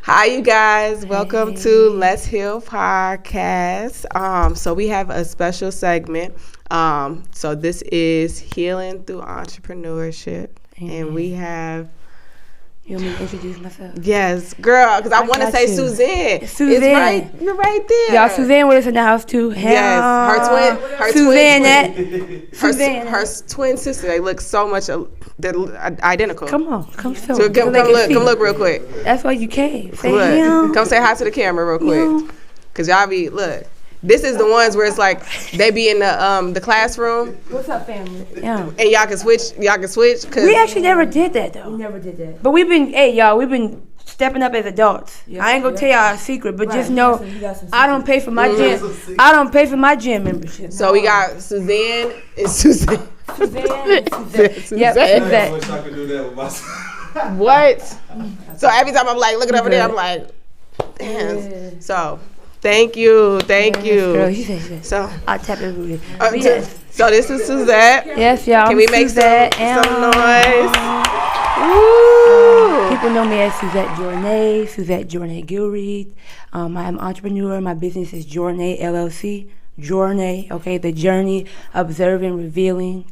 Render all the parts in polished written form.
Hi, you guys. Welcome to Let's Heal Podcast. So we have a special segment. So this is Healing Through Entrepreneurship. And we have... You want me to introduce myself? Yes, girl, because I want to say Suzette. Suzette. It's right, you're right there. Y'all, Suzanne with us in the house too. Yes, her twin sister. They look so much, they're identical. Come on, come come look real quick. That's why you came. Come say hi to the camera real quick. Because y'all be, look. This is the ones where it's like they be in the classroom. What's up, family? Yeah. And y'all can switch. Cause we actually never did that though. We never did that. But we've been stepping up as adults. Yeah, I ain't gonna tell y'all a secret, but just know I don't pay for my gym. I don't pay for my gym membership. So we got Suzanne and Suzette. Suzette. Yep, I wish I could do that with myself. What? So every time I'm like looking over there, I'm like, damn. So. Thank you. Girl, you say so I'll tap it with So this is Suzette. Yes, y'all. Can we make Suzette some noise? People know me as Suzette Jornae, Suzette Jornae Gilreath. I'm an entrepreneur. My business is Jornae LLC. Jornae, okay, the journey, observing, revealing,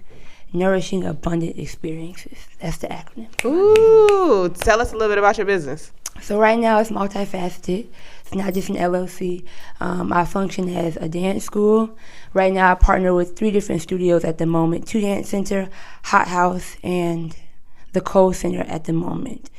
nourishing, abundant experiences. That's the acronym. Ooh, tell us a little bit about your business. So right now it's multifaceted. It's not just an LLC. I function as a dance school. Right now I partner with 3 different studios at the moment. 2 Dance Center, Hot House, and the Cole Center at the moment.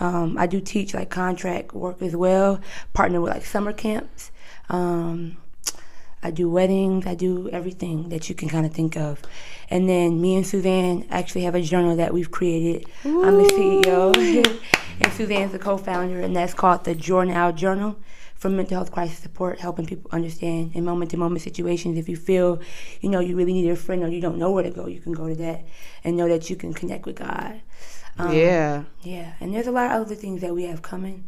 I do teach like contract work as well. Partner with like summer camps. I do weddings. I do everything that you can kind of think of. And then me and Suzanne actually have a journal that we've created. Ooh. I'm the CEO. And Suzanne's the co-founder, and that's called the Journal Journal for mental health crisis support, helping people understand in moment-to-moment situations. If you feel, you really need a friend or you don't know where to go, you can go to that and know that you can connect with God. Yeah. And there's a lot of other things that we have coming,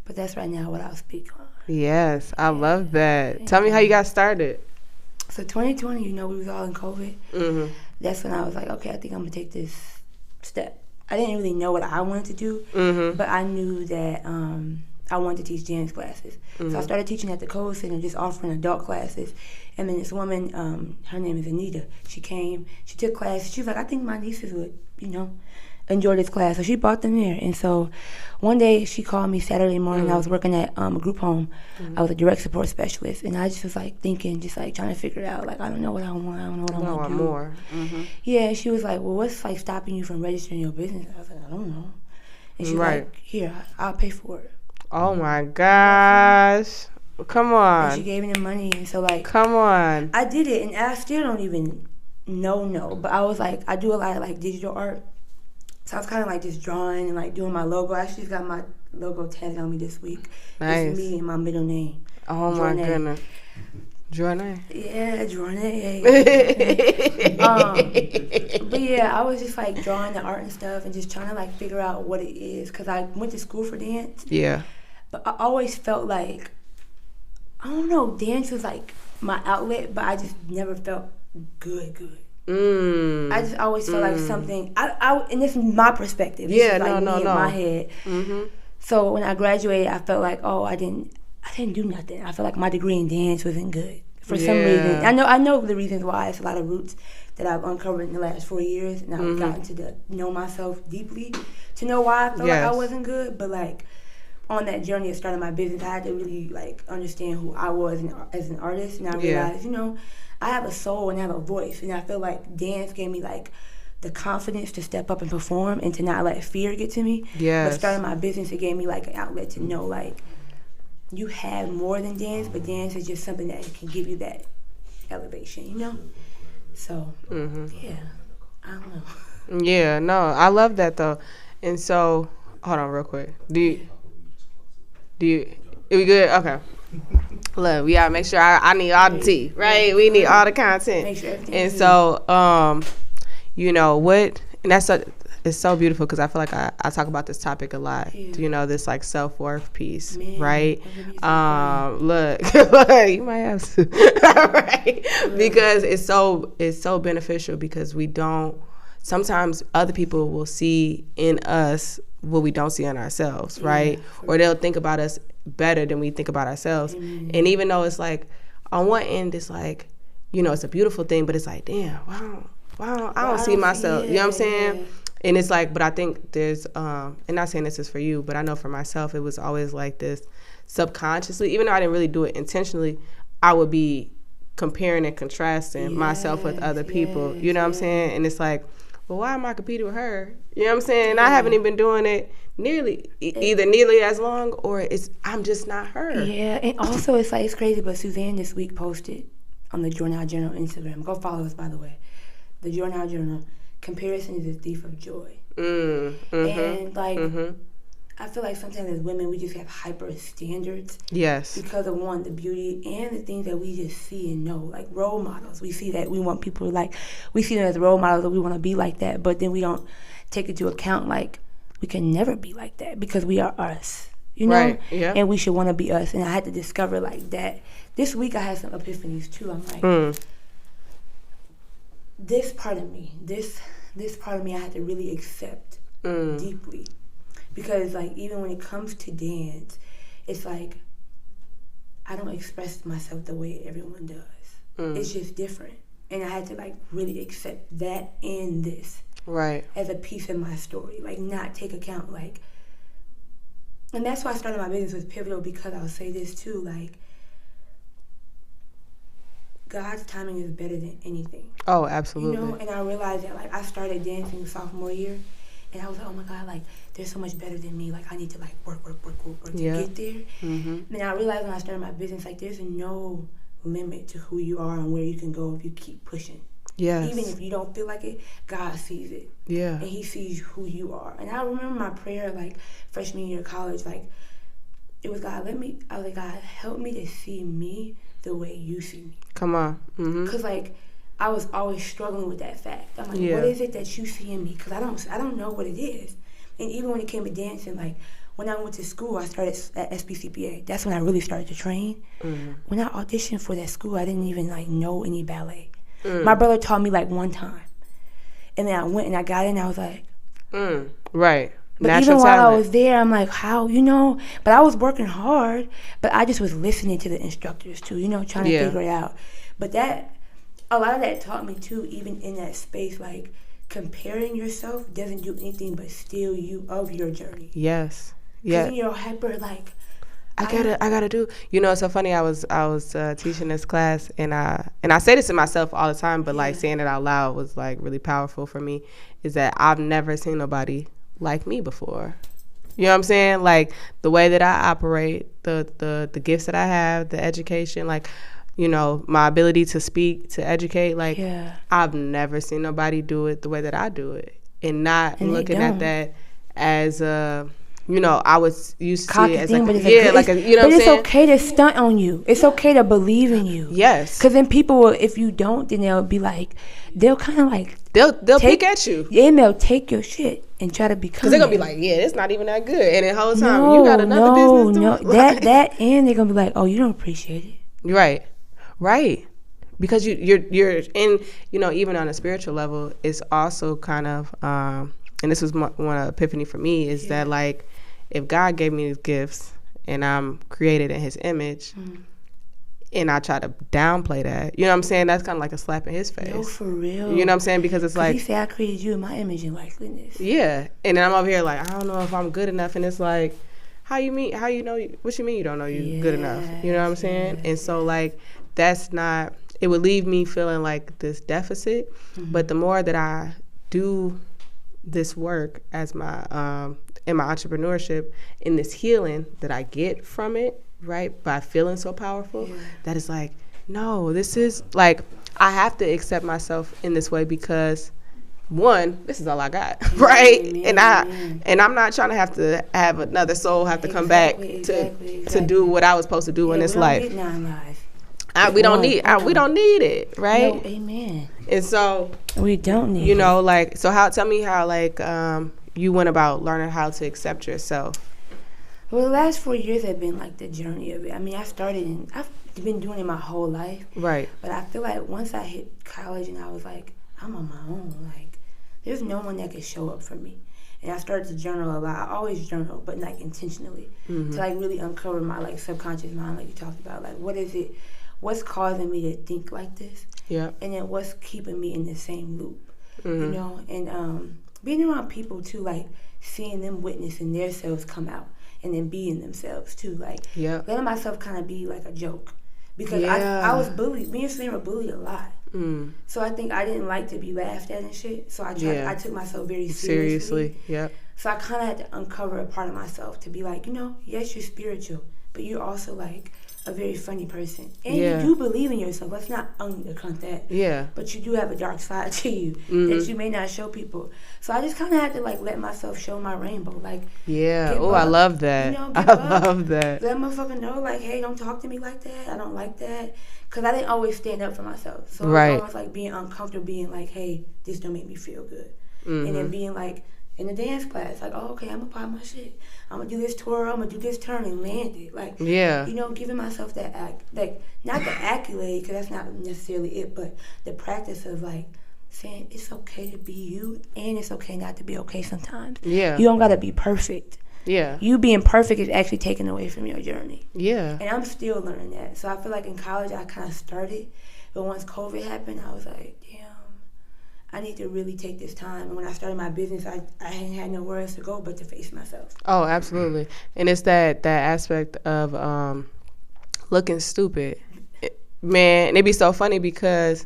but that's right now what I'll speak on. Yes, I love that. Tell me how you got started. So 2020, we was all in COVID. Mm-hmm. That's when I was like, okay, I think I'm going to take this step. I didn't really know what I wanted to do, but I knew that I wanted to teach dance classes. Mm-hmm. So I started teaching at the Cole Center, just offering adult classes. And then this woman, her name is Anita, she came, she took classes. She was like, I think my nieces would, enjoy this class. So she brought them there. And so one day she called me Saturday morning. I was working at a group home. I was a direct support specialist. And I just was like thinking, just like trying to figure it out. Like, I don't know what I want. I don't know what I want to do. More. Mm-hmm. Yeah, she was like, well, what's like stopping you from registering your business? I was like, I don't know. And she was like, here, I'll pay for it. Oh my gosh. Come on. And she gave me the money. And so like, come on. I did it. And I still don't even know. But I was like, I do a lot of like digital art. So I was kind of like just drawing and like doing my logo. I actually just got my logo tatted on me this week. Nice. It's me and my middle name. Oh Jornae. My goodness. Jornae. Yeah, Jornae. But yeah, I was just like drawing the art and stuff and just trying to like figure out what it is. Because I went to school for dance. Yeah. But I always felt like, I don't know, dance was like my outlet, but I just never felt good. I just always felt like something. And this is my perspective. This is like me in my head. Mm-hmm. So when I graduated, I felt like, I didn't do nothing. I felt like my degree in dance wasn't good for some reason. I know the reasons why. It's a lot of roots that I've uncovered in the last 4 years, and I've gotten to know myself deeply to know why I felt like I wasn't good. But like on that journey of starting my business, I had to really like understand who I was as an artist, and I realized, I have a soul and I have a voice, and I feel like dance gave me like the confidence to step up and perform and to not let fear get to me. Yes. But starting my business, it gave me like an outlet to know like you have more than dance, but dance is just something that can give you that elevation, So yeah, I don't know. Yeah, no, I love that though. And so, hold on real quick. Do you? Are we good? Okay. Look, we gotta make sure I need all the tea, right? We need all the content. Make sure everything. And so, what? And it's so beautiful because I feel like I talk about this topic a lot. Yeah. This like self-worth piece, right? Look, you might have to, right? Because it's so beneficial because we don't sometimes other people will see in us what we don't see in ourselves, right? Or they'll think about us better than we think about ourselves. And even though it's like, on one end, it's like, you know, it's a beautiful thing, but it's like, damn, I don't see myself. You know what I'm saying? Yeah. And it's like, but I think there's, and not saying this is for you, but I know for myself, it was always like this subconsciously, even though I didn't really do it intentionally, I would be comparing and contrasting myself with other people. You know what I'm saying? And it's like, well, why am I competing with her? You know what I'm saying? And I haven't even been doing it either nearly as long, or I'm just not her. Yeah, and also it's like, it's crazy, but Suzanne this week posted on the Jornae Journal Instagram. Go follow us, by the way. The Jornae Journal. Comparison is a thief of joy. And like, I feel like sometimes as women, we just have hyper standards. Yes. Because of, one, the beauty and the things that we just see and know. Like role models. We see that we want people to like, we see them as role models that we want to be like that. But then we don't take into account, like, we can never be like that because we are us. You know? Right, yeah. And we should want to be us. And I had to discover like that. This week I had some epiphanies too. I'm like, this part of me, this part of me I had to really accept deeply. Because, like, even when it comes to dance, it's like, I don't express myself the way everyone does. It's just different. And I had to, like, really accept that and this. Right. As a piece of my story. Like, not take account, like, and that's why I started my business with Pivotal, because I'll say this, too, like, God's timing is better than anything. Oh, absolutely. You know, and I realized that, like, I started dancing sophomore year, and I was like, oh my God, like, there's so much better than me. Like, I need to, like, work to get there. And I realized when I started my business, like, there's no limit to who you are and where you can go if you keep pushing. Yes. Even if you don't feel like it, God sees it. Yeah. And He sees who you are. And I remember my prayer, like, freshman year of college, like, it was, God, I was like, God, help me to see me the way you see me. Come on. Because, like, I was always struggling with that fact. I'm like, what is it that you see in me? Because I don't know what it is. And even when it came to dancing, like, when I went to school, I started at SBCPA. That's when I really started to train. When I auditioned for that school, I didn't even, like, know any ballet. My brother taught me, like, one time. And then I went and I got in, and I was like... Right. But Natural even while talent. I was there, I'm like, how, you know? But I was working hard, but I just was listening to the instructors, too, you know, trying to figure it out. But a lot of that taught me, too, even in that space, like, comparing yourself doesn't do anything but steal you of your journey. Yes. Yeah. Because you're hyper, like, I gotta do. You know, it's so funny. I was teaching this class, and I say this to myself all the time, but like saying it out loud was like really powerful for me. Is that I've never seen nobody like me before. You know what I'm saying? Like the way that I operate, the gifts that I have, the education, like, you know, my ability to speak, to educate, like I've never seen nobody do it the way that I do it, and not looking at that as a. You know, I was used to it as like, you know what I'm saying? But it's okay to stunt on you. It's okay to believe in you. Yes. Because then people will, if you don't, then they'll be like, they'll kind of like. They'll pick at you. And they'll take your shit and try to become. Because they're going to be like, it's not even that good. And the whole time, you got another business too. No, that and they're going to be like, oh, you don't appreciate it. Right. Because you're in, you know, even on a spiritual level, it's also kind of, and this was one epiphany for me, is that like, if God gave me these gifts and I'm created in His image, and I try to downplay that, you know what I'm saying? That's kind of like a slap in His face. No, for real. You know what I'm saying? Because it's like He said, I created you in my image and likeness. Yeah, and then I'm over here like, I don't know if I'm good enough, and it's like, what you mean you don't know you good enough? You know what I'm saying? And so like, that's not. It would leave me feeling like this deficit. But the more that I do this work as my in my entrepreneurship, in this healing that I get from it, right, by feeling so powerful, that is like, no, this is like, I have to accept myself in this way because, one, this is all I got, right? And I'm not trying to have another soul have to come back to do what I was supposed to do in this life. We don't need it, right? No, amen. And so we don't need you know, like, so tell me how like you went about learning how to accept yourself. Well, the last 4 years have been like the journey of it. I mean, I've been doing it my whole life. Right. But I feel like once I hit college and I was like, I'm on my own, like, there's no one that could show up for me. And I started to journal a lot. I always journal, but like intentionally, to like really uncover my like subconscious mind, like you talked about. Like, what is it? What's causing me to think like this? Yeah. And then what's keeping me in the same loop? You know, and being around people too, like seeing them witnessing their selves come out and then being themselves too, like letting myself kind of be like a joke, because I was bullied. Me and Slim were bullied a lot. So I think I didn't like to be laughed at and shit. So I took myself very seriously. Yeah. So I kind of had to uncover a part of myself to be like, you know, yes, you're spiritual, but you're also like a very funny person, and you do believe in yourself. Let's not undercut that. Yeah. But you do have a dark side to you that you may not show people. So I just kind of had to like let myself show my rainbow. Like, oh, I love that. You know, I love that. Let motherfucker know, like, hey, don't talk to me like that. I don't like that. Because I didn't always stand up for myself. So it was almost like being uncomfortable, being like, hey, this don't make me feel good. And then being like, in the dance class, like, oh, okay, I'm going to pop my shit. I'm going to do this twirl, I'm going to do this turn and land it. Like, you know, giving myself that, like, not the accolade, because that's not necessarily it, but the practice of, like, saying it's okay to be you, and it's okay not to be okay sometimes. Yeah. You don't got to be perfect. Yeah. You being perfect is actually taken away from your journey. Yeah. And I'm still learning that. So I feel like in college I kind of started, but once COVID happened, I was like, damn, I need to really take this time. And when I started my business, I hadn't had nowhere else to go but to face myself. Oh, absolutely. And it's that aspect of looking stupid. Man, and it'd be so funny because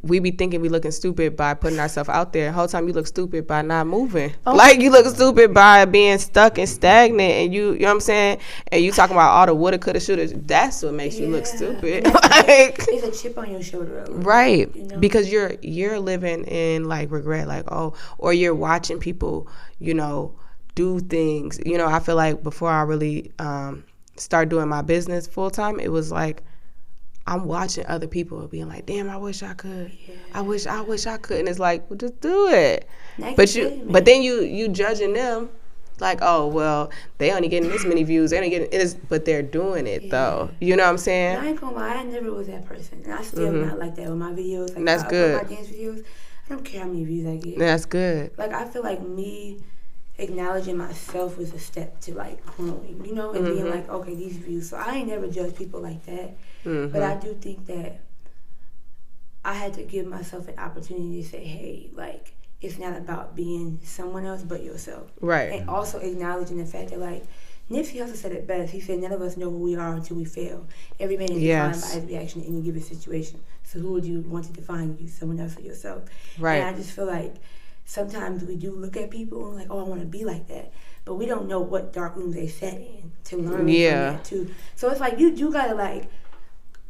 we be thinking we looking stupid by putting ourselves out there. The whole time you look stupid by not moving. Oh. Like, you look stupid by being stuck and stagnant, and you know what I'm saying? And you talking about all the woulda, coulda, shoulda. That's what makes you look stupid. Like, it's a chip on your shoulder. Right. You know? Because you're living in, like, regret. Like, oh, or you're watching people, you know, do things. You know, I feel like before I really start doing my business full time, it was like, I'm watching other people being like, damn, I wish I could. Yeah. I wish I could. And it's like, well, just do it. But then you judging them like, oh, well, they only getting this many views. They only getting it, but they're doing it though. You know what I'm saying? I ain't gonna lie, I never was that person. And I still not like that with my videos. Like, that's good. My dance videos, I don't care how many views I get. That's good. Like, I feel like me acknowledging myself was a step to like growing, you know, and being like, okay, these views. So I ain't never judged people like that. But I do think that I had to give myself an opportunity to say, hey, like, it's not about being someone else but yourself. Right. And also acknowledging the fact that, like, Nipsey Hussle said it best. He said, none of us know who we are until we fail. Every man is defined by his reaction in any given situation. So who would you want to define you, someone else or yourself? Right. And I just feel like sometimes we do look at people and like, oh, I want to be like that. But we don't know what dark rooms they sat in to learn from that, too. So it's like, you do got to, like,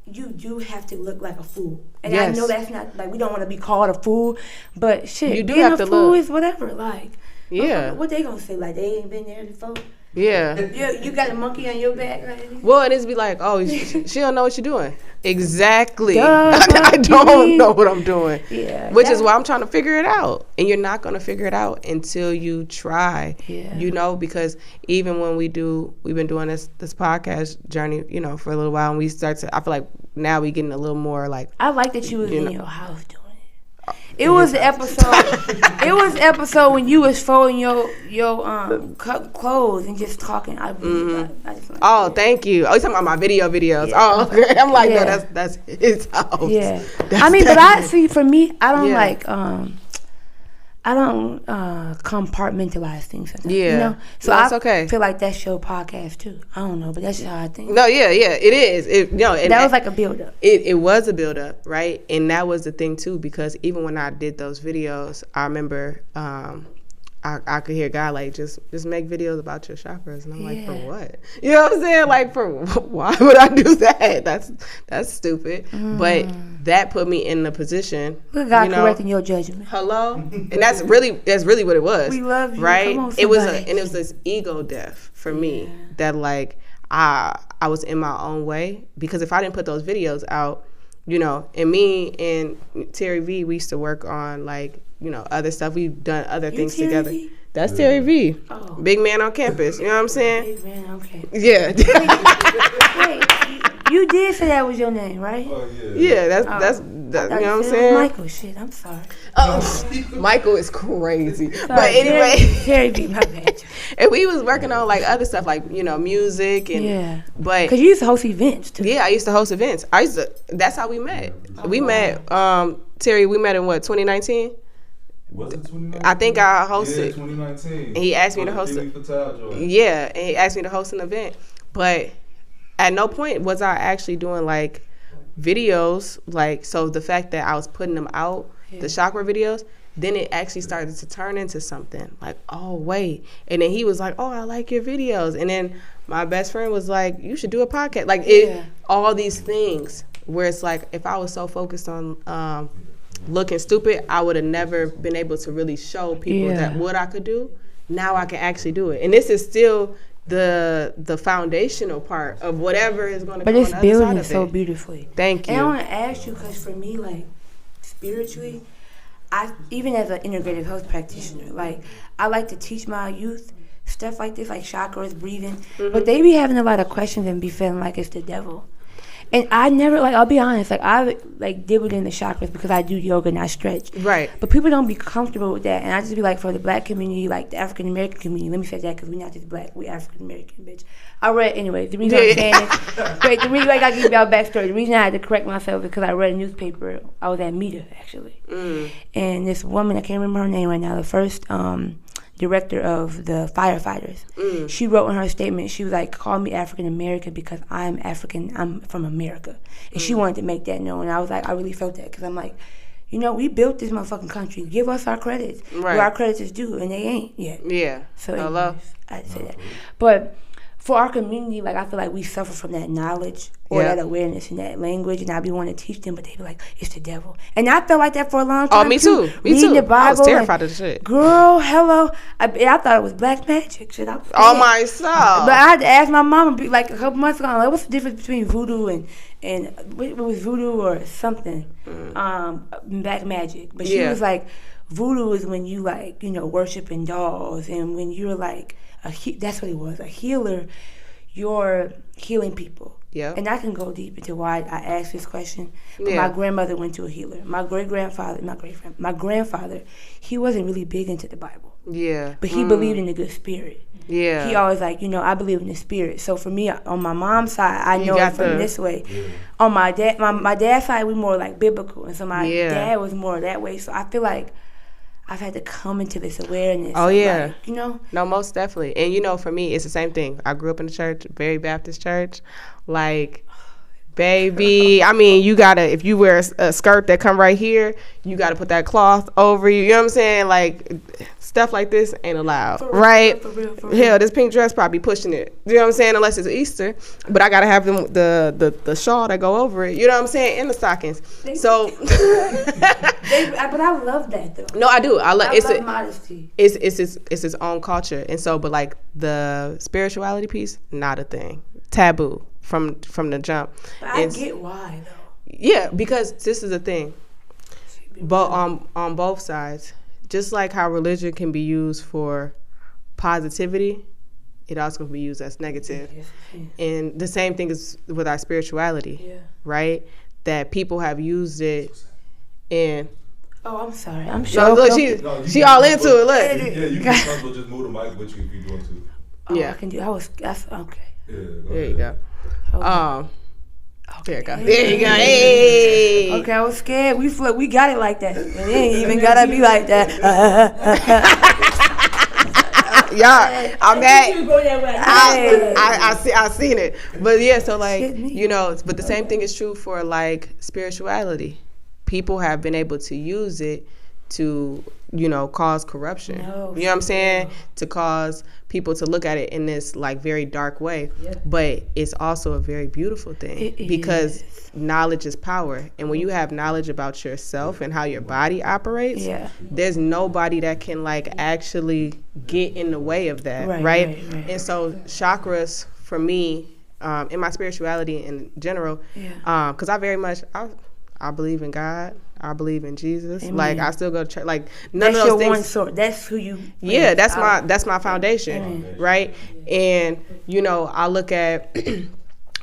you do have to look like a fool. And I know that's not, like, we don't want to be called a fool, but shit, you do being have a to fool look. Is whatever. Like, what they going to say? Like, they ain't been there before? Yeah. You got a monkey on your back, right? Well, and it's be like, oh, she don't know what you're doing. Exactly. I don't know what I'm doing. Yeah. Which is why I'm trying to figure it out. And you're not going to figure it out until you try. Yeah. You know, because even when we've been doing this podcast journey, you know, for a little while, and we start to, I feel like now we getting a little more like. I like that you was in your house doing it. It was the episode. It was the episode when you was folding your clothes and just talking. I just thank you. Oh, you talking about my videos? Yeah. Oh, okay. I'm like, no, that's his house. Yeah. But I see. For me, I don't like. I don't compartmentalize things. Sometimes, you know? So that's okay. Feel like that's your podcast too. I don't know, but that's just how I think. No, yeah, it is. And that was like a build-up. It was a build-up, right? And that was the thing too, because even when I did those videos, I remember I could hear God like, just make videos about your chakras, and I'm like, for what? You know what I'm saying? Like, for why would I do that? That's stupid. But that put me in the position. Look, God correcting your judgment. Hello, and that's really what it was. We love you, right? Come on, it was this ego death for me that like I was in my own way, because if I didn't put those videos out, you know, and me and Terry V, we used to work on like, you know, other stuff. We've done other things together. V? That's Terry V. Big man on campus. You know what I'm saying? Big man on campus. Yeah. Wait, You did say that was your name, right? Oh yeah. Yeah, that's you know what I'm saying? Michael, shit, I'm sorry. Michael is crazy. But anyway, Terry beat my bad. and we was working on like other stuff, like music and but because you used to host events too. Yeah, I used to host events. That's how we met. We met Terry. We met in what 2019. Was it 2019? I think I hosted. Yeah, 2019. And he asked me to host it. Yeah, and he asked me to host an event, but at no point was I actually doing like videos. Like, so the fact that I was putting them out, the chakra videos, then it actually started to turn into something. Like, oh wait, and then he was like, oh, I like your videos, and then my best friend was like, you should do a podcast. Like all these things where it's like if I was so focused on looking stupid, I would have never been able to really show people that what I could do. Now I can actually do it, and this is still the foundational part of whatever is going to come on the other side of it. But it's building so beautifully. Thank you. And I want to ask you, because for me, like, spiritually, even as an integrative health practitioner, like, I like to teach my youth stuff like this, like chakras, breathing, but they be having a lot of questions and be feeling like it's the devil. And I never, like, I'll be honest, like, I, like, dibbled in the chakras because I do yoga and I stretch. Right. But people don't be comfortable with that. And I just be like, for the black community, like, the African-American community, let me say that because we're not just black, we African-American, bitch. I read, anyway, the reason I'm saying this, wait, the reason, like, I give y'all backstory, the reason I had to correct myself is because I read a newspaper. I was at META, actually. And this woman, I can't remember her name right now, the first director of the firefighters. She wrote in her statement, she was like, call me African American because I'm African, I'm from America. And she wanted to make that known. And I was like, I really felt that because I'm like, we built this motherfucking country. Give us our credits. Where our credits is due, and they ain't yet. Yeah. So anyways, I had to say that. But for our community, like, I feel like we suffer from that knowledge or that awareness and that language, and I be wanting to teach them, but they be like, it's the devil. And I felt like that for a long time. Oh, me too. Me Reading too. the Bible, I was terrified of the shit. Girl, hello. I thought it was black magic. Shit, oh, my soul. But I had to ask my mom, like, a couple months ago, like, what's the difference between voodoo and what was voodoo or something? Black magic. But she was like, voodoo is when you, like, worshiping dolls, and when you're like, that's what it was, a healer, you're healing people. Yeah. And I can go deep into why I asked this question. But my grandmother went to a healer. My grandfather, he wasn't really big into the Bible. Yeah. But he believed in the good spirit. Yeah. He always like, I believe in the spirit. So for me, on my mom's side, I know it from this way. Yeah. On my dad's side, we more like biblical. And so my dad was more that way. So I feel like I've had to come into this awareness. Oh, yeah. Like, No, most definitely. And, for me, it's the same thing. I grew up in the church, very Baptist church. Like, baby, I mean, you got to, if you wear a skirt that come right here, you got to put that cloth over you. You know what I'm saying? Like, stuff like this ain't allowed, right? For real. Hell, this pink dress probably pushing it. You know what I'm saying? Unless it's Easter. But I got to have the shawl that go over it. You know what I'm saying? And the stockings. So. But I love that, though. No, I do. I love modesty. It's its own culture. And so, but like the spirituality piece, not a thing. Taboo from the jump. But I get why, though. Yeah, because this is the thing. But on both sides, just like how religion can be used for positivity, it also can be used as negative. Yes. And the same thing is with our spirituality, right? That people have used it in. Oh, I'm sorry. I'm sure. No, look, she all into it. Look. Yeah, you can comfortable just move the mic with you if you want to. Oh, yeah, I can do. That's okay. Yeah, there you go. There you go. There you go. Hey. Okay, I was scared. We got it like that. It ain't even gotta be like that. Yeah, I'm mad. I seen it. But yeah, so like, but the same thing is true for like spirituality. People have been able to use it to, cause corruption. You know what I'm saying? To cause people to look at it in this like very dark way. Yeah. But it's also a very beautiful thing because knowledge is power. And when you have knowledge about yourself and how your body operates, there's nobody that can like actually get in the way of that, right? And so chakras for me, in my spirituality in general, because I believe in God. I believe in Jesus. Amen. Like I still go to church. Like none of those things. That's your one source. That's who you. Yeah, that's my foundation, right? And I look at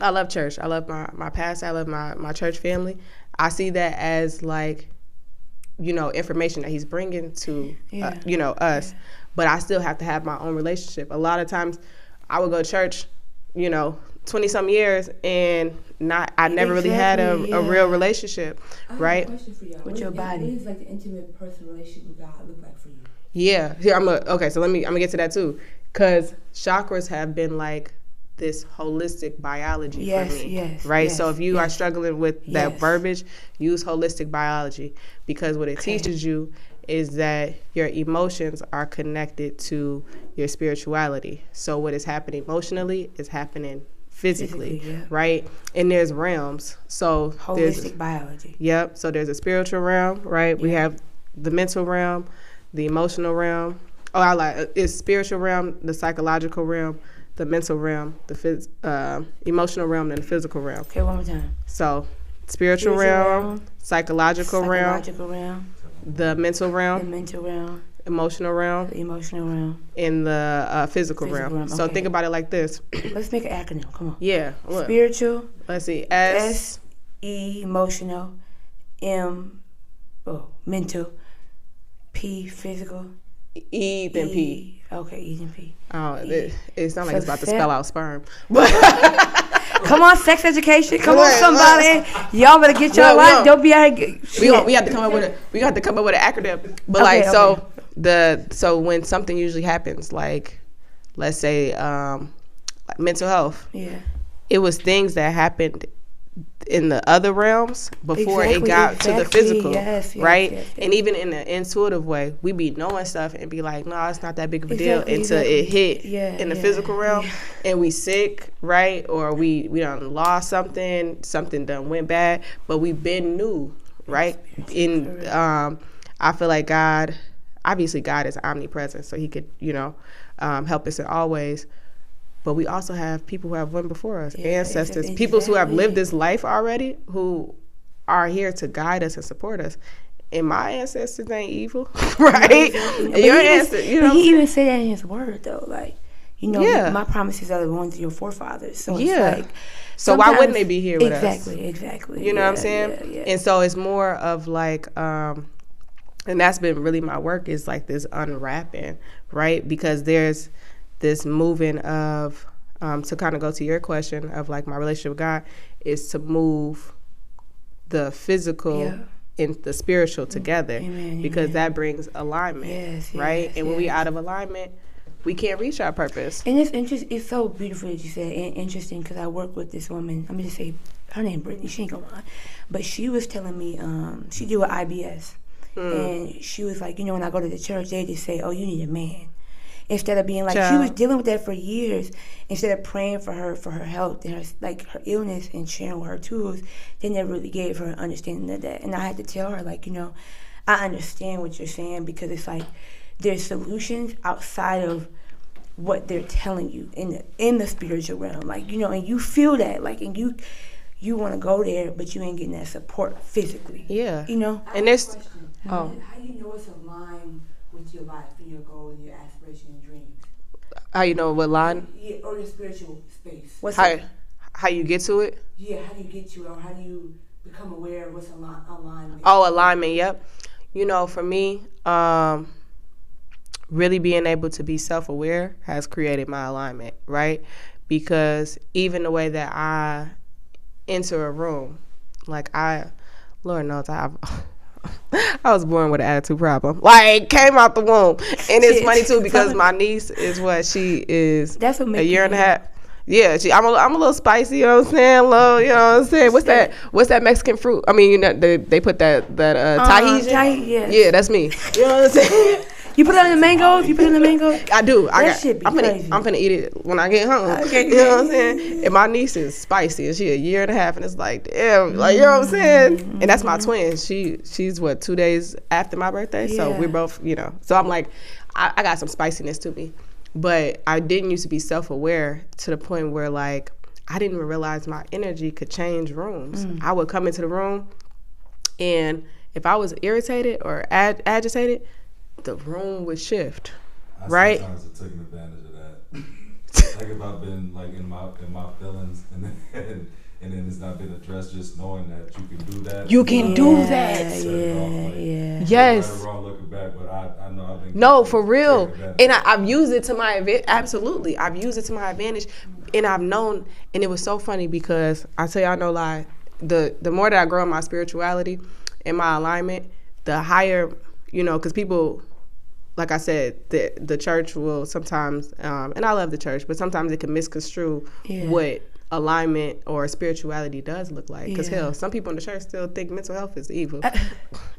I love church. I love my pastor. I love my church family. I see that as like, information that he's bringing to, us. But I still have to have my own relationship. A lot of times I would go to church, 20-some years and I never really had a real relationship, right? I have a question for y'all. With your body. What is like the intimate personal relationship with God look like for you? Yeah. Here, so I'm going to get to that too. Because chakras have been like this holistic biology for me, right? So if you are struggling with that verbiage, use holistic biology, because what it teaches you is that your emotions are connected to your spirituality. So what is happening emotionally is happening physically, right? And there's realms. So holistic biology. Yep. So there's a spiritual realm, right? We have the mental realm, the emotional realm. It's spiritual realm, the psychological realm, the mental realm, the emotional realm, and the physical realm. Okay, one more time. So spiritual realm, psychological realm, the mental realm, emotional realm, and the physical realm. Okay. So think about it like this. Let's make an acronym. Come on. Yeah. Look. Spiritual. Let's see. E, emotional. M, mental. P, physical. E, then P. Okay, E, then P. Oh, it sounds like it's about to spell out sperm. Come on, sex education. Come on, somebody. Y'all better get your life. Don't be out here. We have to come up with an acronym. But so when something usually happens, like let's say mental health. Yeah. It was things that happened in the other realms before it got to the physical, right? Yes. And even in an intuitive way, we be knowing stuff and be like, no, it's not that big of a deal until it hit in the physical realm, and we sick, right? Or we done lost something done went bad, but we been new, right? I feel like God is omnipresent, so he could, help us in all ways. But we also have people who have went before us, ancestors, people who have lived this life already, who are here to guide us and support us. And my ancestors ain't evil, right? And your ancestors, he even said that in his word, though. Like, my promises are the ones of your forefathers. So it's like, so why wouldn't they be here with us? Exactly. You know what I'm saying? Yeah. And so it's more of like, and that's been really my work, is like this unwrapping, right? Because there's this moving of, to kind of go to your question of like my relationship with God, is to move the physical and the spiritual together, because that brings alignment, right? And when we out of alignment, we can't reach our purpose. And it's interesting. It's so beautiful that you said, and interesting, because I work with this woman. I'm gonna just say her name, Brittany. She ain't gonna lie, but she was telling me she do an IBS, and she was like, when I go to the church, they just say, "Oh, you need a man." Instead of being like, she was dealing with that for years. Instead of praying for her health and her illness and sharing with her tools, they never really gave her an understanding of that. And I had to tell her, like, I understand what you're saying, because it's like there's solutions outside of what they're telling you in the spiritual realm, like, and you feel that, like, and you want to go there, but you ain't getting that support physically. Yeah. And there's how do you know it's aligned with your life and your goals and your aspirations and dreams? How you know what line? Yeah, or your spiritual space. How you get to it? Yeah, how do you get to it, or how do you become aware of what's alignment? Oh, alignment, yep. For me, really being able to be self-aware has created my alignment, right? Because even the way that I enter a room, like Lord knows I was born with an attitude problem. Like, came out the womb. And it's funny, too, because my niece is she is a year and a half. Yeah, I'm a little spicy, you know what I'm saying? Low, you know what I'm saying? What's that Mexican fruit? I mean, they put that Tahitian. Yeah, that's me. You know what I'm saying? You put it on the mangoes? I do. I'm finna eat it when I get home. Okay. You know what I'm saying? And my niece is spicy, and she a year and a half, and it's like, damn, like, you know what I'm saying? And that's my twin. She's 2 days after my birthday, so we're both, So I'm like, I got some spiciness to me, but I didn't used to be self-aware to the point where, like, I didn't even realize my energy could change rooms. I would come into the room, and if I was irritated or agitated, the room would shift, right? Sometimes have taken advantage of that. Like if I've been like in my feelings and then it's not been addressed, just knowing that you can do that. You can do that. Yes. Right or wrong looking back, but I know I've been. No, for real. And I've used it to my advantage. Absolutely. I've used it to my advantage. And I've known, and it was so funny because I tell y'all no lie, the more that I grow in my spirituality and my alignment, the higher, you know, because people, like I said, the church will sometimes, and I love the church, but sometimes it can misconstrue what alignment or spirituality does look like. Because hell, some people in the church still think mental health is evil.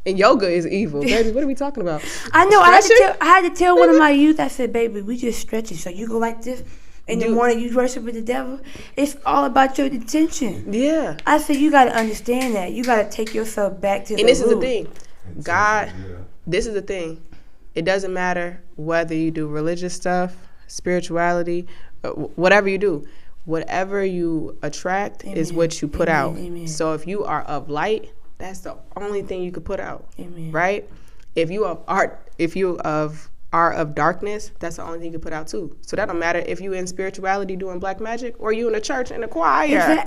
And yoga is evil. Baby, what are we talking about? I know. I had to tell one of my youth, I said, baby, we just stretching. So you go like this. In the morning, you worship with the devil. It's all about your intention. Yeah. I said, you got to understand that. You got to take yourself back to the root. And this is the thing. God, this is the thing. It doesn't matter whether you do religious stuff, spirituality, whatever you do. Whatever you attract is what you put out. Amen. So if you are of light, that's the only thing you could put out. Amen. Right? If you are of darkness, that's the only thing you can put out too. So that don't matter if you in spirituality doing black magic or you in a church in a choir.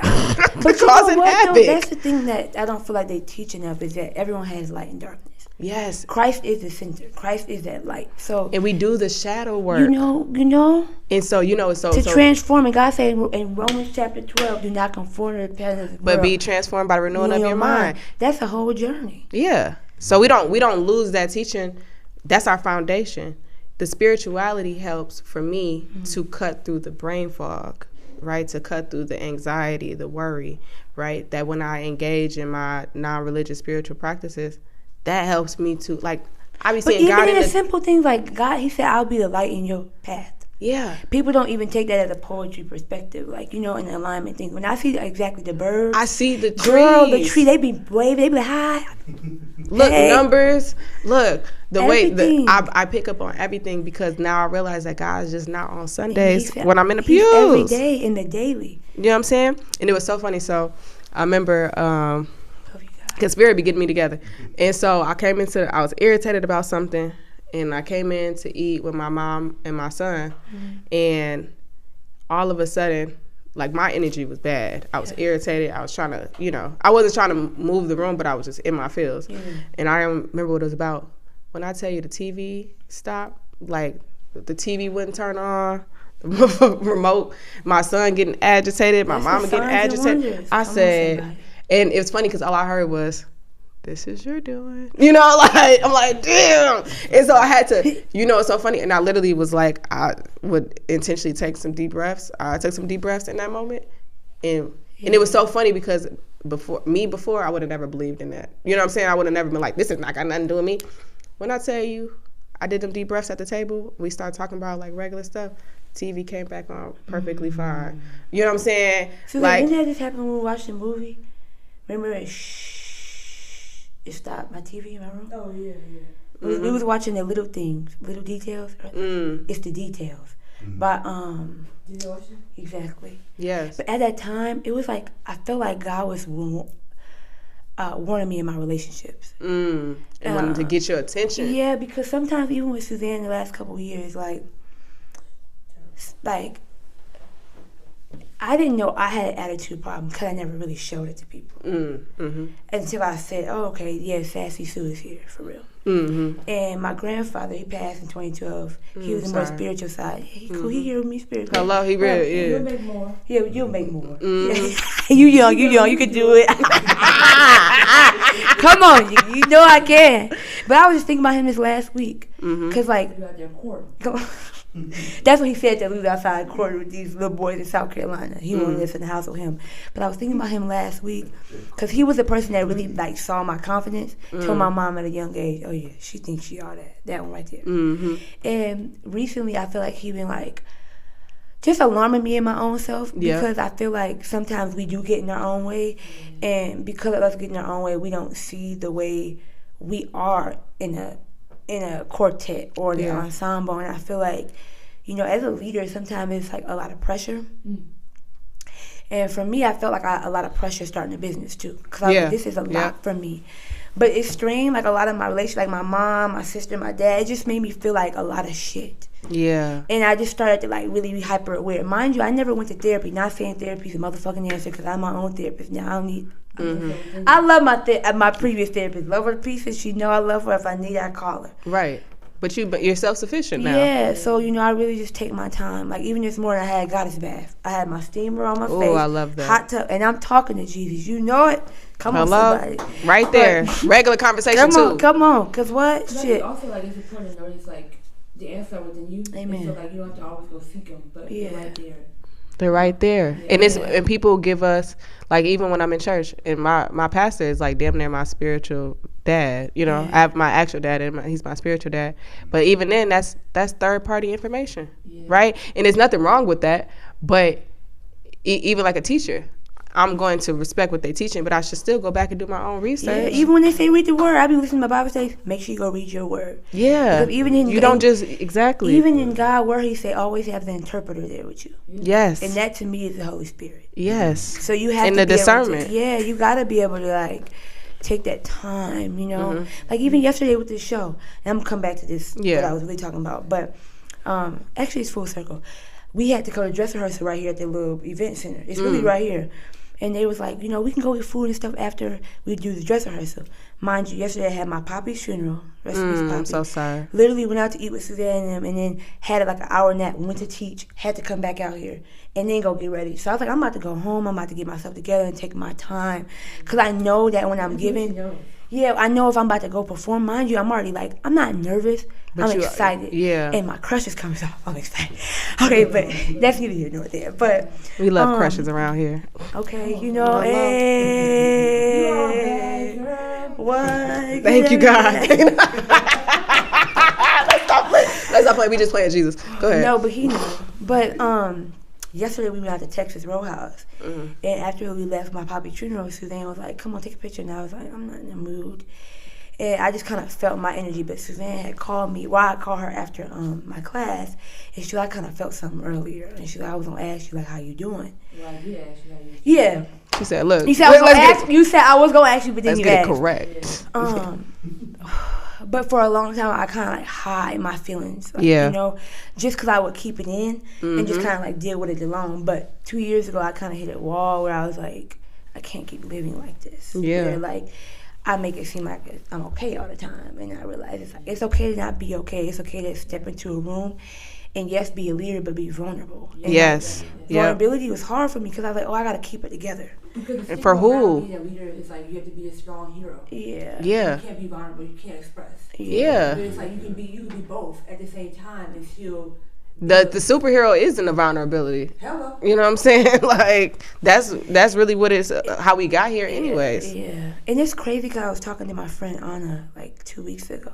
But causing havoc. That's the thing that I don't feel like they teach enough, is that everyone has light and darkness. Yes. Christ is the center. Christ is that light. So and we do the shadow work. You know. And so to transform, and God said in Romans chapter 12, do not conform to the pattern of the world, but be transformed by the renewing of your mind. That's a whole journey. Yeah. So we don't lose that teaching. That's our foundation. The spirituality helps for me to cut through the brain fog, right? To cut through the anxiety, the worry, right? That when I engage in my non-religious spiritual practices, that helps me to, like, I be seeing God in the simple things, like God, he said, I'll be the light in your path. Yeah. People don't even take that as a poetry perspective, like, you know, in the alignment thing. When I see exactly the birds. I see the trees. Girl, the tree, they be waving, they be like, hi. Look, numbers. Look, the everything. Way I pick up on everything because now I realize that God is just not on Sundays when I'm in the pews. Every day in the daily. You know what I'm saying? And it was so funny. So I remember because Spirit be getting me together. And so I was irritated about something. And I came in to eat with my mom and my son. And all of a sudden, like, my energy was bad. I was irritated. I was trying to, you know, I wasn't trying to move the room, but I was just in my feels. And I remember what it was about. When I tell you the TV stopped, like, the TV wouldn't turn on, the remote, my son getting agitated, my mama getting agitated. I said, and it was funny because all I heard was, this is your doing. You know, like, I'm like, damn. And so I had to, you know, it's so funny. And I literally was like, I would intentionally take some deep breaths. I took some deep breaths in that moment. And it was so funny because before, I would have never believed in that. You know what I'm saying? I would have never been like, this is not got nothing to do with me. When I tell you, I did them deep breaths at the table, we started talking about, like, regular stuff. TV came back on perfectly fine. You know what I'm saying? So like, didn't that just happen when we watched the movie? Remember it stopped my TV in my room? Oh, yeah. We was watching the little things, little details. It's the details. But, did you watch it? Exactly. Yes. But at that time, it was like, I felt like God was warning me in my relationships. And wanting to get your attention. Yeah, because sometimes, even with Suzanne the last couple of years, like, I didn't know I had an attitude problem because I never really showed it to people. Until I said, oh, okay, yeah, Sassy Sue is here, for real. And my grandfather, he passed in 2012. He was the more spiritual side. He cool. He here with me spiritual. Hello, he real, yeah. You'll make more. Yeah, you'll make more. You young, you can do it. Come on, you know I can. But I was just thinking about him this last week. Because, like, you out there courting. That's what he said, that we was outside court with these little boys in South Carolina. He wanted to live in the house with him. But I was thinking about him last week because he was the person that really, like, saw my confidence. Told my mom at a young age, oh yeah, she thinks she all that. That one right there. And recently I feel like he been, like, just alarming me in my own self because I feel like sometimes we do get in our own way. And because of us getting our own way, we don't see the way we are in a quartet or the ensemble. And I feel like, you know, as a leader, sometimes it's like a lot of pressure. And for me, I felt like a lot of pressure starting a business too, because I was like, this is a lot for me. But it strained like a lot of my relationships, like my mom, my sister, my dad. It just made me feel like a lot of shit. Yeah. And I just started to like really be hyper aware. Mind you, I never went to therapy. Not saying therapy is a motherfucking answer because I'm my own therapist now. I don't need. I love my previous therapist. Love her to pieces. She know I love her. If I need her, I call her. Right. But you're self-sufficient now. Yeah, so, I really just take my time. Like, even this morning, I had a goddess bath. I had my steamer on my face. Oh, I love that. Hot tub. And I'm talking to Jesus. You know it. Come on, somebody. Right there. Regular conversation, too. Come on. Because what? Shit. Also, like, it's important to notice, like, the answer within you. Amen. So, like, you don't have to always go seek them. But they're right there. They're right there. Yeah. And people give us, like, even when I'm in church, and my pastor is like damn near my spiritual dad. I have my actual dad and he's my spiritual dad. But even then, that's third party information, right? And there's nothing wrong with that. But even like a teacher, I'm going to respect what they're teaching, but I should still go back and do my own research. Yeah, even when they say read the word, I be listening to my Bible say, make sure you go read your word. Yeah. Because even in don't just exactly. Even in God's word, He say always have the interpreter there with you. Yes. And that to me is the Holy Spirit. Yes. So you have and to the be discernment. You got to be able to like take that time. Like even yesterday with this show, and I'm gonna come back to this. What I was really talking about, but actually it's full circle. We had to go to dress rehearsal right here at the little event center. It's really right here. And they was like, we can go get food and stuff after we do the dress rehearsal. Mind you, yesterday I had my poppy's funeral. Rest in peace, Poppy. I'm so sorry. Literally went out to eat with Suzette and them, and then had like an hour nap, went to teach, had to come back out here, and then go get ready. So I was like, I'm about to go home. I'm about to get myself together and take my time. Because I know that when I'm giving, I know if I'm about to go perform, mind you, I'm already like, I'm not nervous. But I'm excited. Yeah. And my crush is coming, so I'm excited. Okay, but that's neither here nor there. But we love crushes around here. Okay, hey. What? Thank you, God. Let's stop playing. We just playing Jesus. Go ahead. No, but he knew. But yesterday we went out to Texas Roadhouse. And after we left my poppy's funeral, Suzanne was like, come on, take a picture. And I was like, I'm not in the mood. And I just kind of felt my energy, but Suzanne had called me. I called her after my class, and she I kind of felt something earlier. And she I was going to ask you, like, how you doing? Well, I did ask you how you doing. Yeah. She said, look. You said I was going to ask you, but then you asked. Let's get it correct. But for a long time, I kind of like hide my feelings. Like, just because I would keep it in and just kind of like deal with it alone. But 2 years ago, I kind of hit a wall where I was like, I can't keep living like this. Yeah. Where, like, I make it seem like I'm okay all the time, and I realize it's okay to not be okay. It's okay to step into a room and yes, be a leader, but be vulnerable. And yes. Vulnerability was hard for me because I was like, I got to keep it together. And for who? Being a leader is like you have to be a strong hero. Yeah. Yeah. You can't be vulnerable. You can't express. Yeah. But it's like you can be both at the same time and still. The superhero is in the vulnerability. Hello. You know what I'm saying? Like that's really what it's how we got here, anyways. Yeah. And it's crazy because I was talking to my friend Anna like 2 weeks ago,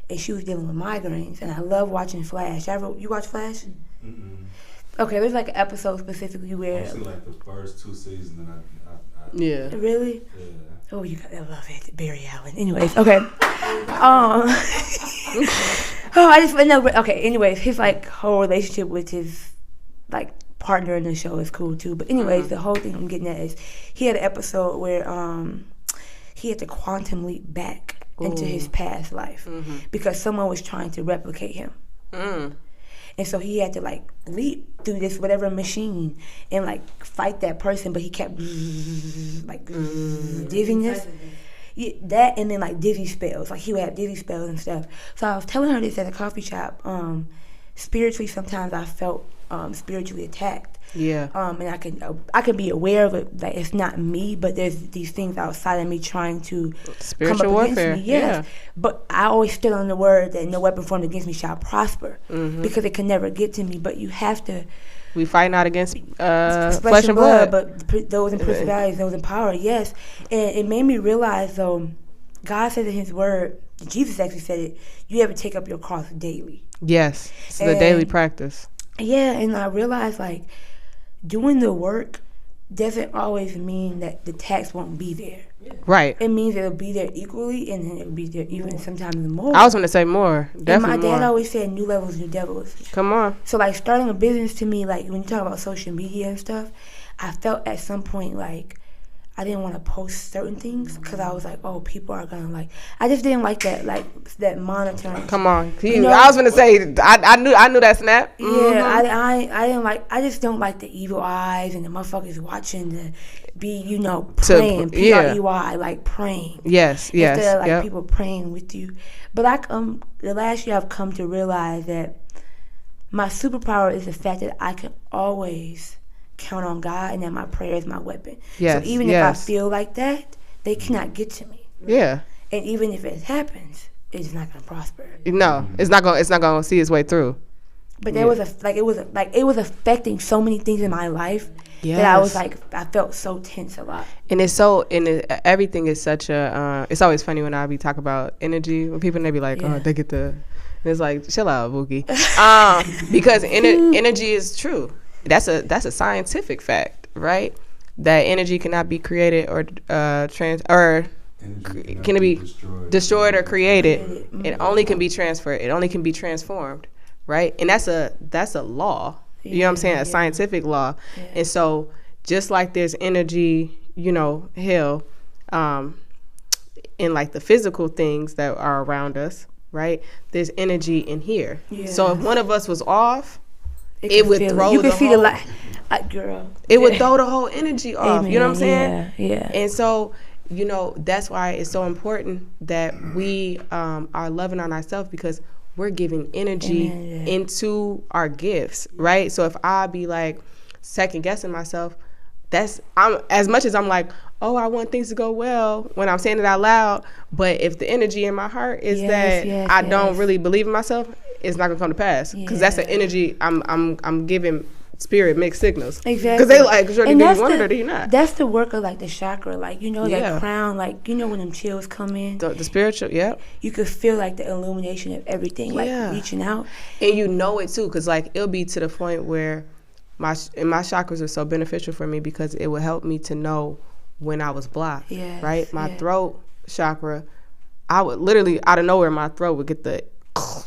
and she was dealing with migraines. And I love watching Flash. You watch Flash? Mm-mm. Okay, there's like an episode specifically where. I've seen like the first 2 seasons, and I yeah. Really? Yeah. Oh, I love it, Barry Allen. Anyways, okay. Anyways, his like whole relationship with his like partner in the show is cool too. But anyways, the whole thing I'm getting at is he had an episode where he had to quantum leap back into his past life because someone was trying to replicate him. And so he had to like leap through this whatever machine and like fight that person, but he kept like dizziness. Yeah, that and then like dizzy spells. Like he would have dizzy spells and stuff. So I was telling her this at a coffee shop. Spiritually, sometimes I felt spiritually attacked. Yeah. And I can be aware of it, like it's not me, but there's these things outside of me trying to spiritual come up warfare. Against me. Yes. Yeah. But I always stood on the word that no weapon formed against me shall prosper because it can never get to me. But you have to. We fight not against flesh and blood, but those in principalities, those in power. Yes, and it made me realize though, God says in His Word, Jesus actually said it. You have to take up your cross daily. Yes, it's the daily practice. Yeah, and I realized like doing the work doesn't always mean that the tax won't be there. Right. It means it'll be there equally, and then it'll be there even sometimes more. I was going to say more. Definitely and my dad more. always said new levels, new devils. Come on. So like starting a business to me, like when you talk about social media and stuff, I felt at some point like I didn't want to post certain things because I was like, oh, people are gonna like. I just didn't like that monitoring. Come on, You know? I was gonna say I knew that snap. Yeah, I didn't like. I just don't like the evil eyes and the motherfuckers watching the be praying PREY like praying. Yes. Instead of like people praying with you. But like the last year I've come to realize that my superpower is the fact that I can always count on God and that my prayer is my weapon. Yes, so even if I feel like that, they cannot get to me. Yeah. And even if it happens, it's not gonna prosper. No, it's not gonna see its way through. But there was it was affecting so many things in my life that I was like, I felt so tense a lot. And everything is such a. It's always funny when I be talking about energy when people they be like, oh, they get the. And it's like, chill out, Boogie, because energy is true. That's a scientific fact, right? That energy cannot be created or can it be destroyed or created? It only can be transferred. It only can be transformed, right? And that's a law. You know what I'm saying? A scientific law. Yeah. And so just like there's energy, in like the physical things that are around us, right? There's energy in here. Yeah. So if one of us was off, it would throw you the could see whole, the light, girl. It would throw the whole energy off. Amen. You know what I'm saying? Yeah. And so, that's why it's so important that we are loving on ourselves, because we're giving energy into our gifts, right? So if I be like second guessing myself, I'm as much as I'm like, oh, I want things to go well when I'm saying it out loud, but if the energy in my heart is I don't really believe in myself, it's not gonna come to pass, because that's the energy I'm giving spirit mixed signals. Exactly. Because they like, sure, do you want it or do you not? That's the work of like the chakra, like that crown, like when them chills come in. The spiritual, you could feel like the illumination of everything, like reaching out, and it too, because like it'll be to the point where my chakras are so beneficial for me, because it will help me to know when I was blocked. Right, my throat chakra, I would literally out of nowhere, my throat would get the.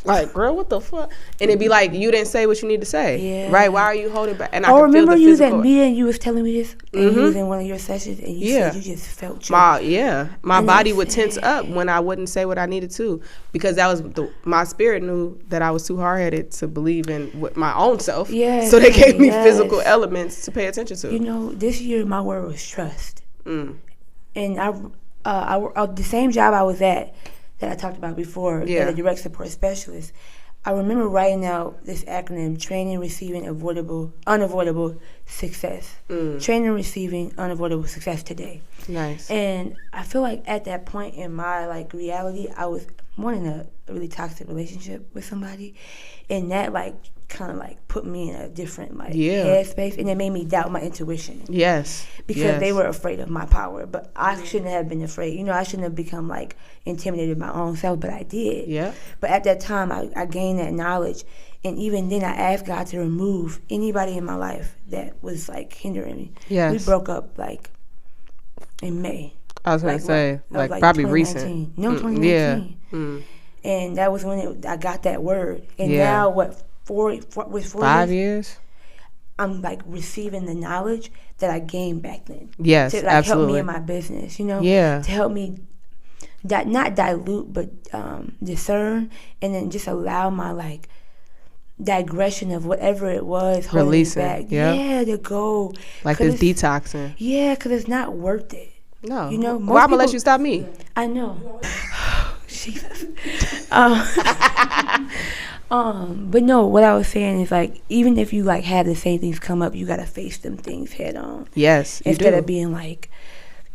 Like, girl, what the fuck? And it'd be like, you didn't say what you need to say, right? Why are you holding back? And I remember you was at meeting, you was telling me this, and you was in one of your sessions, and you said you just felt my body would tense up when I wouldn't say what I needed to, because that was my spirit knew that I was too hard-headed to believe in my own self. So they gave me physical elements to pay attention to. This year my word was trust, and I the same job I was at that I talked about before, the direct support specialist, I remember writing out this acronym: training, receiving, unavoidable success. Training, receiving, unavoidable success today. Nice. And I feel like at that point in my like reality, I was more in a really toxic relationship with somebody, and that like kind of like put me in a different like headspace, and it made me doubt my intuition. Because they were afraid of my power, but I shouldn't have been afraid. I shouldn't have become like intimidated by my own self, but I did. But at that time, I gained that knowledge, and even then, I asked God to remove anybody in my life that was like hindering me. We broke up like in May. I was gonna say like probably recent. No, 2019. And that was when I got that word, and now with 4 years, I'm like receiving the knowledge that I gained back then. Yes, to like absolutely. help me in my business, to help me not dilute but discern, and then just allow my like digression of whatever it was holding me back. To go like this detoxing. Because it's not worth it. No, why I'm gonna let you stop me? I know. Jesus. But no, what I was saying is like, even if you like have the same things come up, you gotta face them things head on. Yes, instead of being like,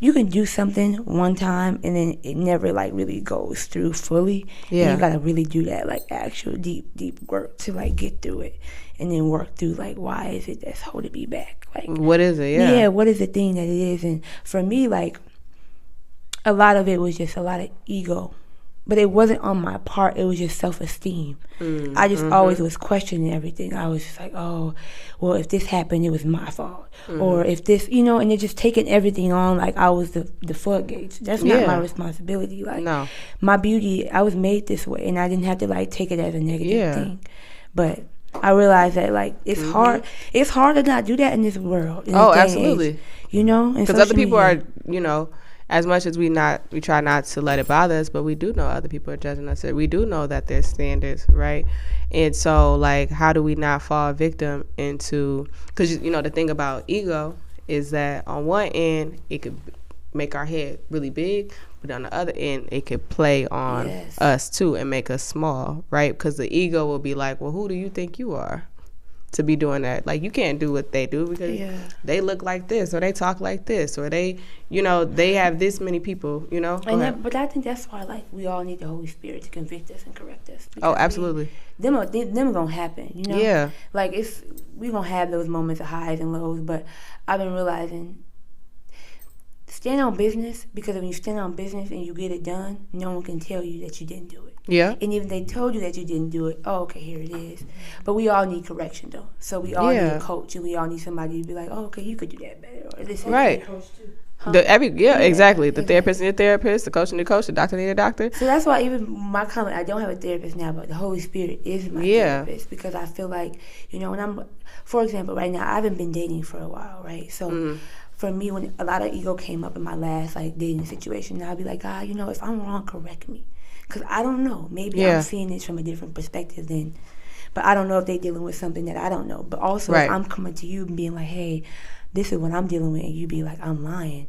you can do something one time and then it never like really goes through fully. And you gotta really do that like actual deep work to like get through it, and then work through like, why is it that's holding me back? Like, what is it? What is the thing that it is? And for me, like, a lot of it was just a lot of ego. But it wasn't on my part. It was just self-esteem. I just always was questioning everything. I was just like, oh, well, if this happened, it was my fault. Or if this, and it just taking everything on like I was the floodgates. That's not my responsibility. Like, my beauty, I was made this way, and I didn't have to like take it as a negative thing. But I realize that like it's hard. It's hard to not do that in this world. In this day and Absolutely. age, you know, Because other people are, you know, as much as we try not to let it bother us, but we do know other people are judging us. We do know that there's standards, right? And so, like, how do we not fall victim into? Because you know, the thing about ego is that on one end it could make our head really big, but on the other end it could play on us too and make us small, right? Because the ego will be like, well, who do you think you are to be doing that? Like, you can't do what they do because they look like this, or they talk like this, or they, you know, they have this many people, you know. But I think that's why, like, we all need the Holy Spirit to convict us and correct us. Oh, absolutely. Them gonna happen, you know. Yeah. Like, we gonna have those moments of highs and lows, but I've been realizing, stand on business, because when you stand on business and you get it done, no one can tell you that you didn't do it. Yeah. And even if they told you that you didn't do it, oh, okay, here it is. But we all need correction, though. So we all need a coach, and we all need somebody to be like, oh, okay, you could do that better, or this. Right. Coach too. Exactly. The therapist need a therapist, the coach need a coach, the doctor need a doctor. So that's why even my comment, I don't have a therapist now, but the Holy Spirit is my therapist, because I feel like, you know, when for example, right now, I haven't been dating for a while, right? So for me, when a lot of ego came up in my last, like, dating situation, I'd be like, God, you know, if I'm wrong, correct me. Because I don't know. Maybe I'm seeing this from a different perspective then. But I don't know if they're dealing with something that I don't know. But also, if I'm coming to you and being like, hey, this is what I'm dealing with, and you be like, I'm lying.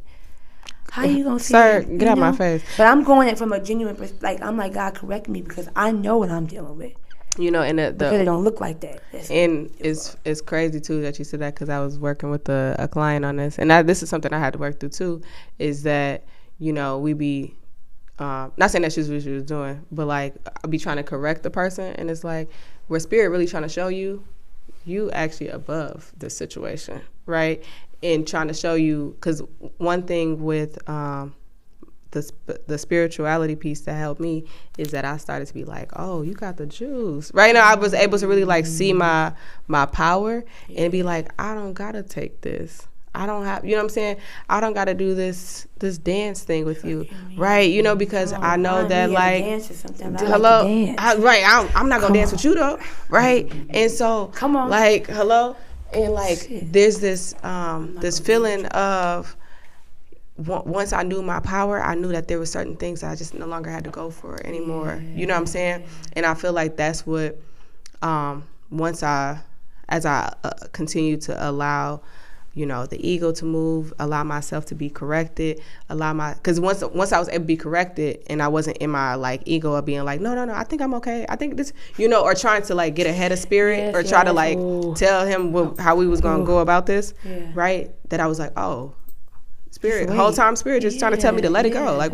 How you going to see Sir, it, get out my face. But I'm going it from a genuine perspective. Like, I'm like, God, correct me, because I know what I'm dealing with. You know, and because it don't look like that. And it's crazy too that you said that, because I was working with a client on this, and this is something I had to work through too. Is that, you know, we be not saying that she's what she was doing, but like, I'll be trying to correct the person, and it's like, where spirit really trying to show you actually above the situation, right? And trying to show you, because one thing with the spirituality piece that helped me is that I started to be like, oh, you got the juice. Right now, I was able to really like see my power and be like, I don't gotta take this. I don't have, you know what I'm saying? I don't gotta do this dance thing with you, right? You know, because I know that like, hello, I'm not gonna dance with you though, right? And so, come on, like, hello, and like, there's this feeling of, once I knew my power, I knew that there were certain things that I just no longer had to go for anymore. You know what I'm saying? And I feel like that's what, as I continue to allow, you know, the ego to move, allow myself to be corrected, because once I was able to be corrected and I wasn't in my like ego of being like, no, I think I'm okay. I think this, you know, or trying to like get ahead of spirit or try to like tell him how we was going to go about this, right? That I was like, oh, spirit, the whole time spirit just trying to tell me to let it go. Like,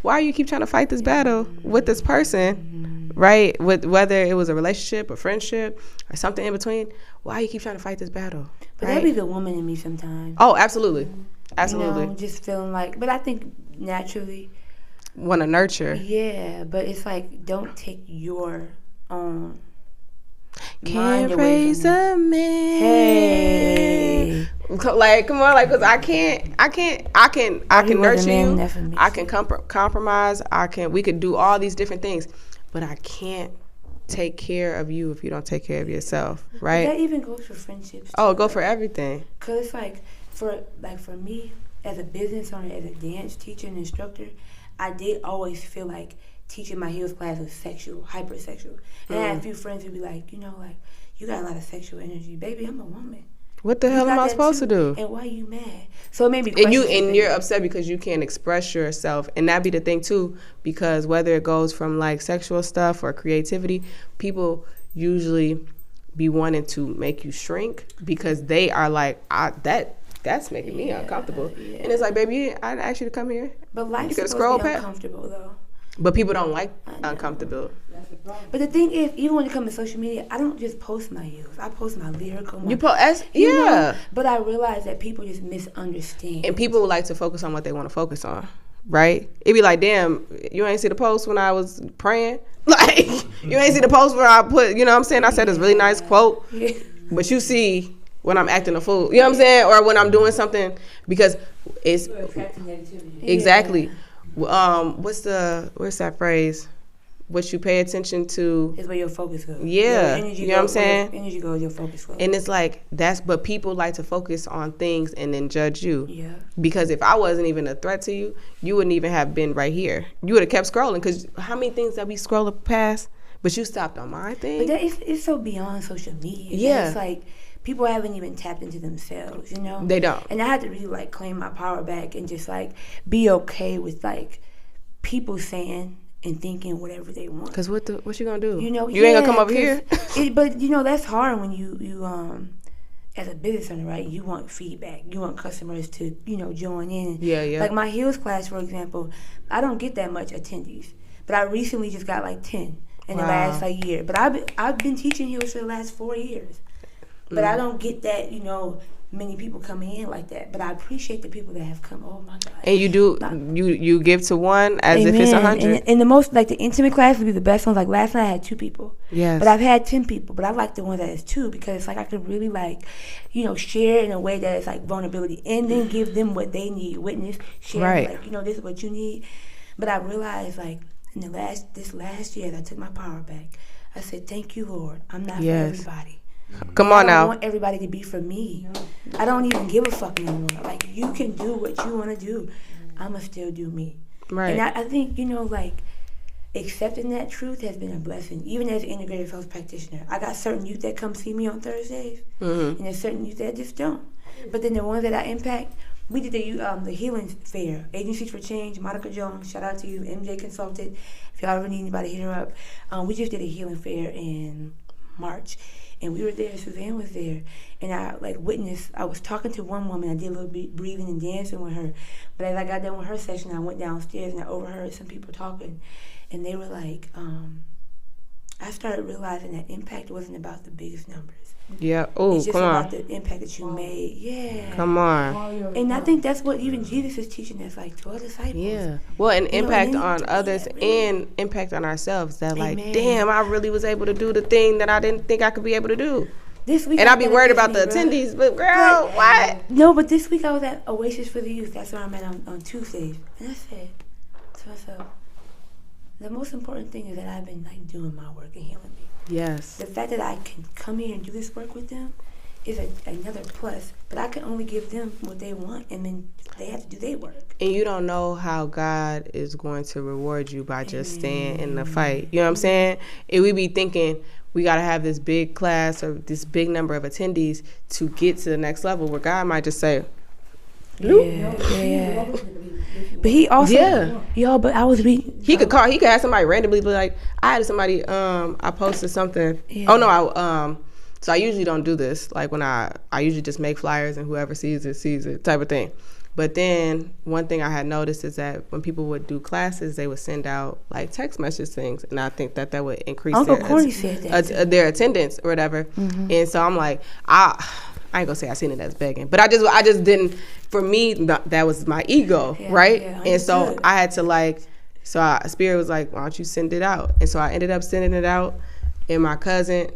why you keep trying to fight this battle with this person, right? With whether it was a relationship, a friendship, or something in between, why you keep trying to fight this battle? But that'd be the woman in me sometimes. Oh, absolutely. Absolutely. You know, just feeling like, but I think naturally. Want to nurture. Yeah, but it's like, don't take your own Can't raise a man. Hey. Like, come on, like, because I can nurture you. I can compromise. We could do all these different things, but I can't take care of you if you don't take care of yourself, right? But that even goes for friendships too. Oh, go for everything. Because it's like, for me, as a business owner, as a dance teacher and instructor, I did always feel like teaching my heels class was sexual, hypersexual. And I had a few friends who'd be like, you know, like, you got a lot of sexual energy. Baby, I'm a woman. What the hell am I supposed to do? And why are you mad? So it made me question. And you're upset because you can't express yourself. And that'd be the thing too, because whether it goes from like sexual stuff or creativity, people usually be wanting to make you shrink because they are like, that's making me uncomfortable. Yeah. And it's like, baby, I didn't ask you to come here. But life's supposed to be uncomfortable though. But people don't like uncomfortable. But the thing is, even when it comes to social media, I don't just post my heels. I post my lyrical. You post, yeah. Know? But I realize that people just misunderstand. And people like to focus on what they want to focus on, right? It'd be like, damn, you ain't see the post when I was praying? Like, you ain't see the post where I put, you know what I'm saying? I said this really nice quote. Yeah. But you see when I'm acting a fool, you know what I'm saying? Or when I'm doing something, because it's... attracting negativity. Exactly. What's that phrase? what you pay attention to. Is where your focus goes. Yeah, Your energy you know what I'm goes, where saying? your energy goes, your focus goes. And it's like, but people like to focus on things and then judge you. Yeah. Because if I wasn't even a threat to you, you wouldn't even have been right here. You would have kept scrolling, because how many things that we scroll past, but you stopped on my thing? But it's so beyond social media. Yeah. It's like people haven't even tapped into themselves, you know? They don't. And I had to really, like, claim my power back and just, like, be okay with, like, people saying and thinking whatever they want. Because what you gonna do? You know, you ain't gonna come over here? But, you know, that's hard when you as a business owner, right? You want feedback. You want customers to, you know, join in. Yeah. Like my heels class, for example, I don't get that much attendees. But I recently just got, like, 10 in the last, like, year. But I've been teaching heels for the last 4 years. But I don't get that, you know, many people coming in like that. But I appreciate the people that have come. Oh my God! And you do you give to one as if it's 100. And the most, like, the intimate class would be the best ones. Like last night I had 2 people. Yes. But I've had 10 people. But I like the one that is 2 because it's like I can really, like, you know, share in a way that is like vulnerability, and then give them what they need. Witness, share, right. Like, you know, this is what you need. But I realized, like, in this last year, that I took my power back. I said, "Thank you, Lord. I'm not for everybody." Come on now. I don't want everybody to be for me. I don't even give a fuck no more. Like, you can do what you want to do. I'ma still do me. Right. And I think, you know, like, accepting that truth has been a blessing. Even as an integrative health practitioner, I got certain youth that come see me on Thursdays, and there's certain youth that just don't. But then the ones that I impact, we did the healing fair, Agencies for Change, Monica Jones, shout out to you, MJ Consulted. If y'all ever need anybody, hit her up. We just did a healing fair in March. And we were there, Suzanne was there, and I, like, witnessed, I was talking to one woman, I did a little bit breathing and dancing with her, but as I got done with her session, I went downstairs and I overheard some people talking, and they were like, I started realizing that impact wasn't about the biggest numbers. Yeah. Oh, it's just come about on. the impact that you made. Yeah. Come on. And I think that's what even Jesus is teaching us, like 12 disciples. Yeah. Well, an You know, impact and then on others and impact on ourselves. That, like, Amen. damn, I really was able to do the thing that I didn't think I could be able to do. This week And I'll be got worried an about the epiphany, attendees, but girl, what? No, but this week I was at Oasis for the Youth. That's where I'm at on Tuesdays. And I said to myself, the most important thing is that I've been, like, doing my work and healing me. Yes. The fact that I can come here and do this work with them is another plus. But I can only give them what they want, and then they have to do their work. And you don't know how God is going to reward you by just staying in the fight. You know what I'm saying? And we be thinking we got to have this big class or this big number of attendees to get to the next level, where God might just say, Yeah. But he also, y'all, but I was reading. He could have somebody randomly be like, I had somebody, I posted something. Yeah. Oh no, so I usually don't do this. Like, when I usually just make flyers and whoever sees it type of thing. But then one thing I had noticed is that when people would do classes, they would send out, like, text message things, and I think that would increase Uncle Corey said that their attendance or whatever. Mm-hmm. And so I'm like, I ain't gonna say I seen it as begging, but I just didn't. For me, that was my ego, right? Yeah, and so I had to, like, Spirit was like, why don't you send it out? And so I ended up sending it out, and my cousin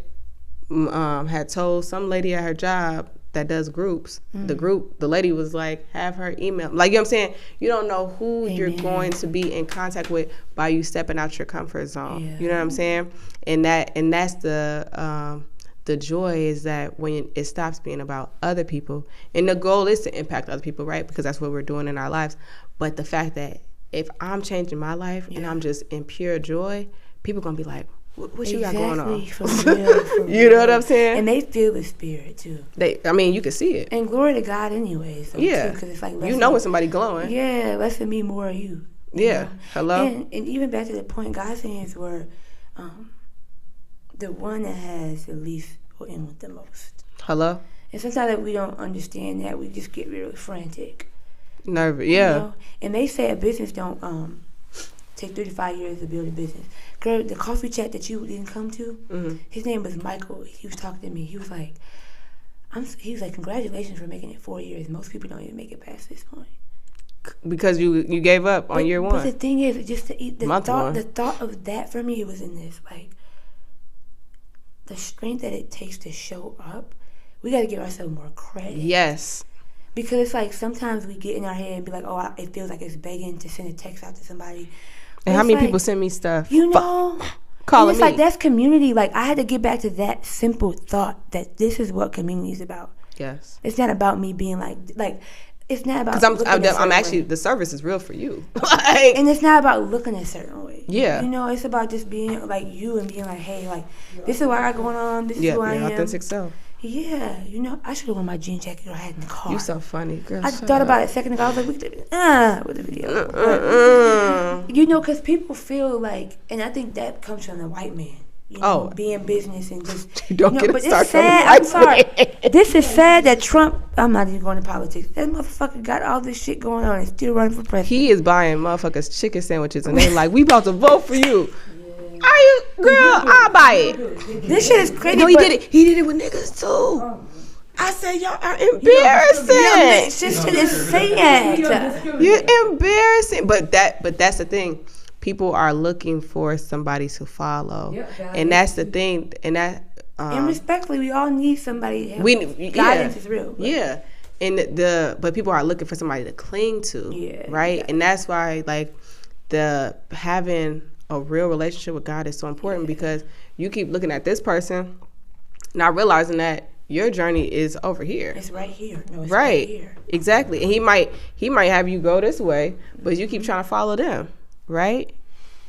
had told some lady at her job that does groups. The lady was like, have her email. Like, you know what I'm saying? You don't know who you're going to be in contact with by you stepping out your comfort zone. Yeah. You know what I'm saying? And that's the joy, is that when it stops being about other people, and the goal is to impact other people, right? Because that's what we're doing in our lives. But the fact that if I'm changing my life and I'm just in pure joy, people gonna be like, what you got going on? For real. You know what I'm saying? And they feel the spirit too. You can see it. And glory to God anyways. So yeah. Because it's like, you know when somebody glowing. Yeah, less than me, more of you. Yeah. Know? Hello? And even back to the point, God's hands were the one that has the least will end with the most. Hello? And sometimes that we don't understand that, we just get really frantic. Nervous, yeah. You know? And they say a business don't take 3 to 5 years to build a business. Girl, the coffee chat that you didn't come to, his name was Michael. He was talking to me. He was like, congratulations for making it 4 years. Most people don't even make it past this point. Because you gave up on year one. But the thing is, just the thought of that for me was in this, like, the strength that it takes to show up. We got to give ourselves more credit. Yes. Because it's like sometimes we get in our head and be like, it feels like it's begging to send a text out to somebody. And how many people send me stuff? You know, calling it's me. like that's community. Like I had to get back to that simple thought that this is what community is about. Yes. It's not about me being like it's not about Because I'm actually the service is real for you. Like, and it's not about looking a certain way. Yeah. You know, it's about just being like you and being like, hey, like this is what I got going on. This is who I am. Authentic self. Yeah, you know, I should have worn my jean jacket I had in the car. You so funny, girl. I thought about it a second ago. I was like, we could with the video. You know, because people feel like, and I think that comes from the white man. You know, being business and just don't get but it started. It's sad. I'm sorry. This is sad that Trump. I'm not even going to politics. That motherfucker got all this shit going on and still running for president. He is buying motherfuckers chicken sandwiches and they like, we about to vote for you. Are you, girl? I'll buy it. This shit is crazy. No, he did it. He did it with niggas too. I said, y'all are embarrassing. This shit is sad. You're embarrassing. But that's the thing. People are looking for somebody to follow, and that's the thing. And that and respectfully, we all need somebody to help. Guidance is real. Yeah, and but people are looking for somebody to cling to, right? And that's why like the having a real relationship with God is so important because you keep looking at this person, not realizing that your journey is over here. It's right here. No, it's right here. Exactly. And he might have you go this way, but you keep trying to follow them, right?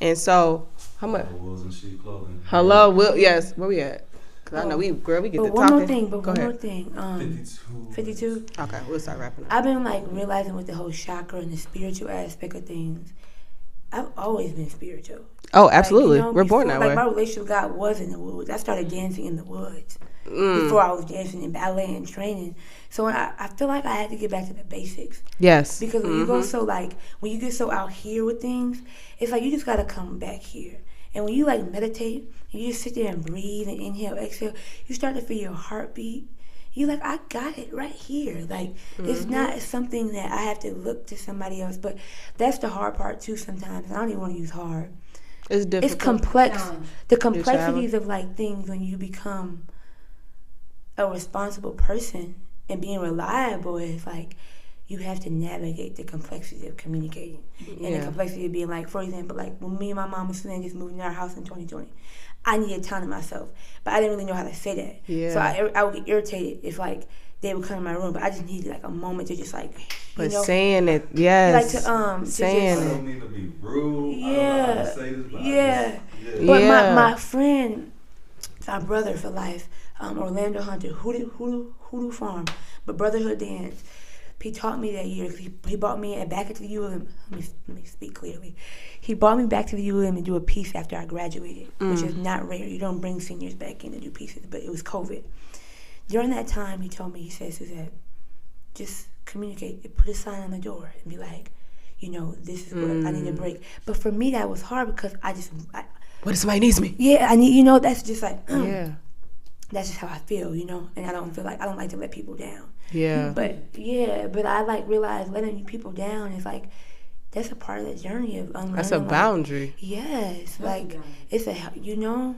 And so, how much? Wolves and sheep clothing. Hello, Will. Yes, where we at? Cause I know we get to talking. One more thing. 52. 52. Okay, we'll start wrapping up. I've been like realizing with the whole chakra and the spiritual aspect of things. I've always been spiritual. Oh, absolutely. Like, you know, we're born that way. Like my relationship with God was in the woods. I started dancing in the woods before I was dancing in ballet and training. So I feel like I had to get back to the basics. Yes. Because when you go when you get so out here with things, it's like you just gotta come back here. And when you like meditate, and you just sit there and breathe and inhale, exhale, you start to feel your heartbeat. You're like, I got it right here. Like, it's not something that I have to look to somebody else. But that's the hard part, too, sometimes. I don't even want to use hard. It's difficult. It's complex. The complexities of, like, things when you become a responsible person and being reliable is, like, you have to navigate the complexity of communicating. And the complexity of being, like, for example, like, when me and my mom was just moving in our house in 2020. I needed time to myself, but I didn't really know how to say that. Yeah. So I would get irritated if like they would come in my room, but I just needed like a moment to just like. But saying it, yes. Like to saying I it. don't mean to be rude. Yeah. I don't know how to say this, but But my friend, our brother for life, Orlando Hunter, Hoodoo Farm, but Brotherhood Dance. He taught me that year. He brought me back into the ULM. Let me speak clearly. He brought me back to the ULM and do a piece after I graduated, which is not rare. You don't bring seniors back in to do pieces, but it was COVID. During that time, he told me, he said, Suzette, just communicate. Put a sign on the door and be like, you know, this is what I need a break. But for me, that was hard because What if somebody needs me? Yeah, I need, you know, that's just like, yeah. That's just how I feel, you know, and I don't like to let people down. Yeah. But I like realize letting people down is like, that's a part of the journey of unlearning. That's a boundary. Yes, like it's you know.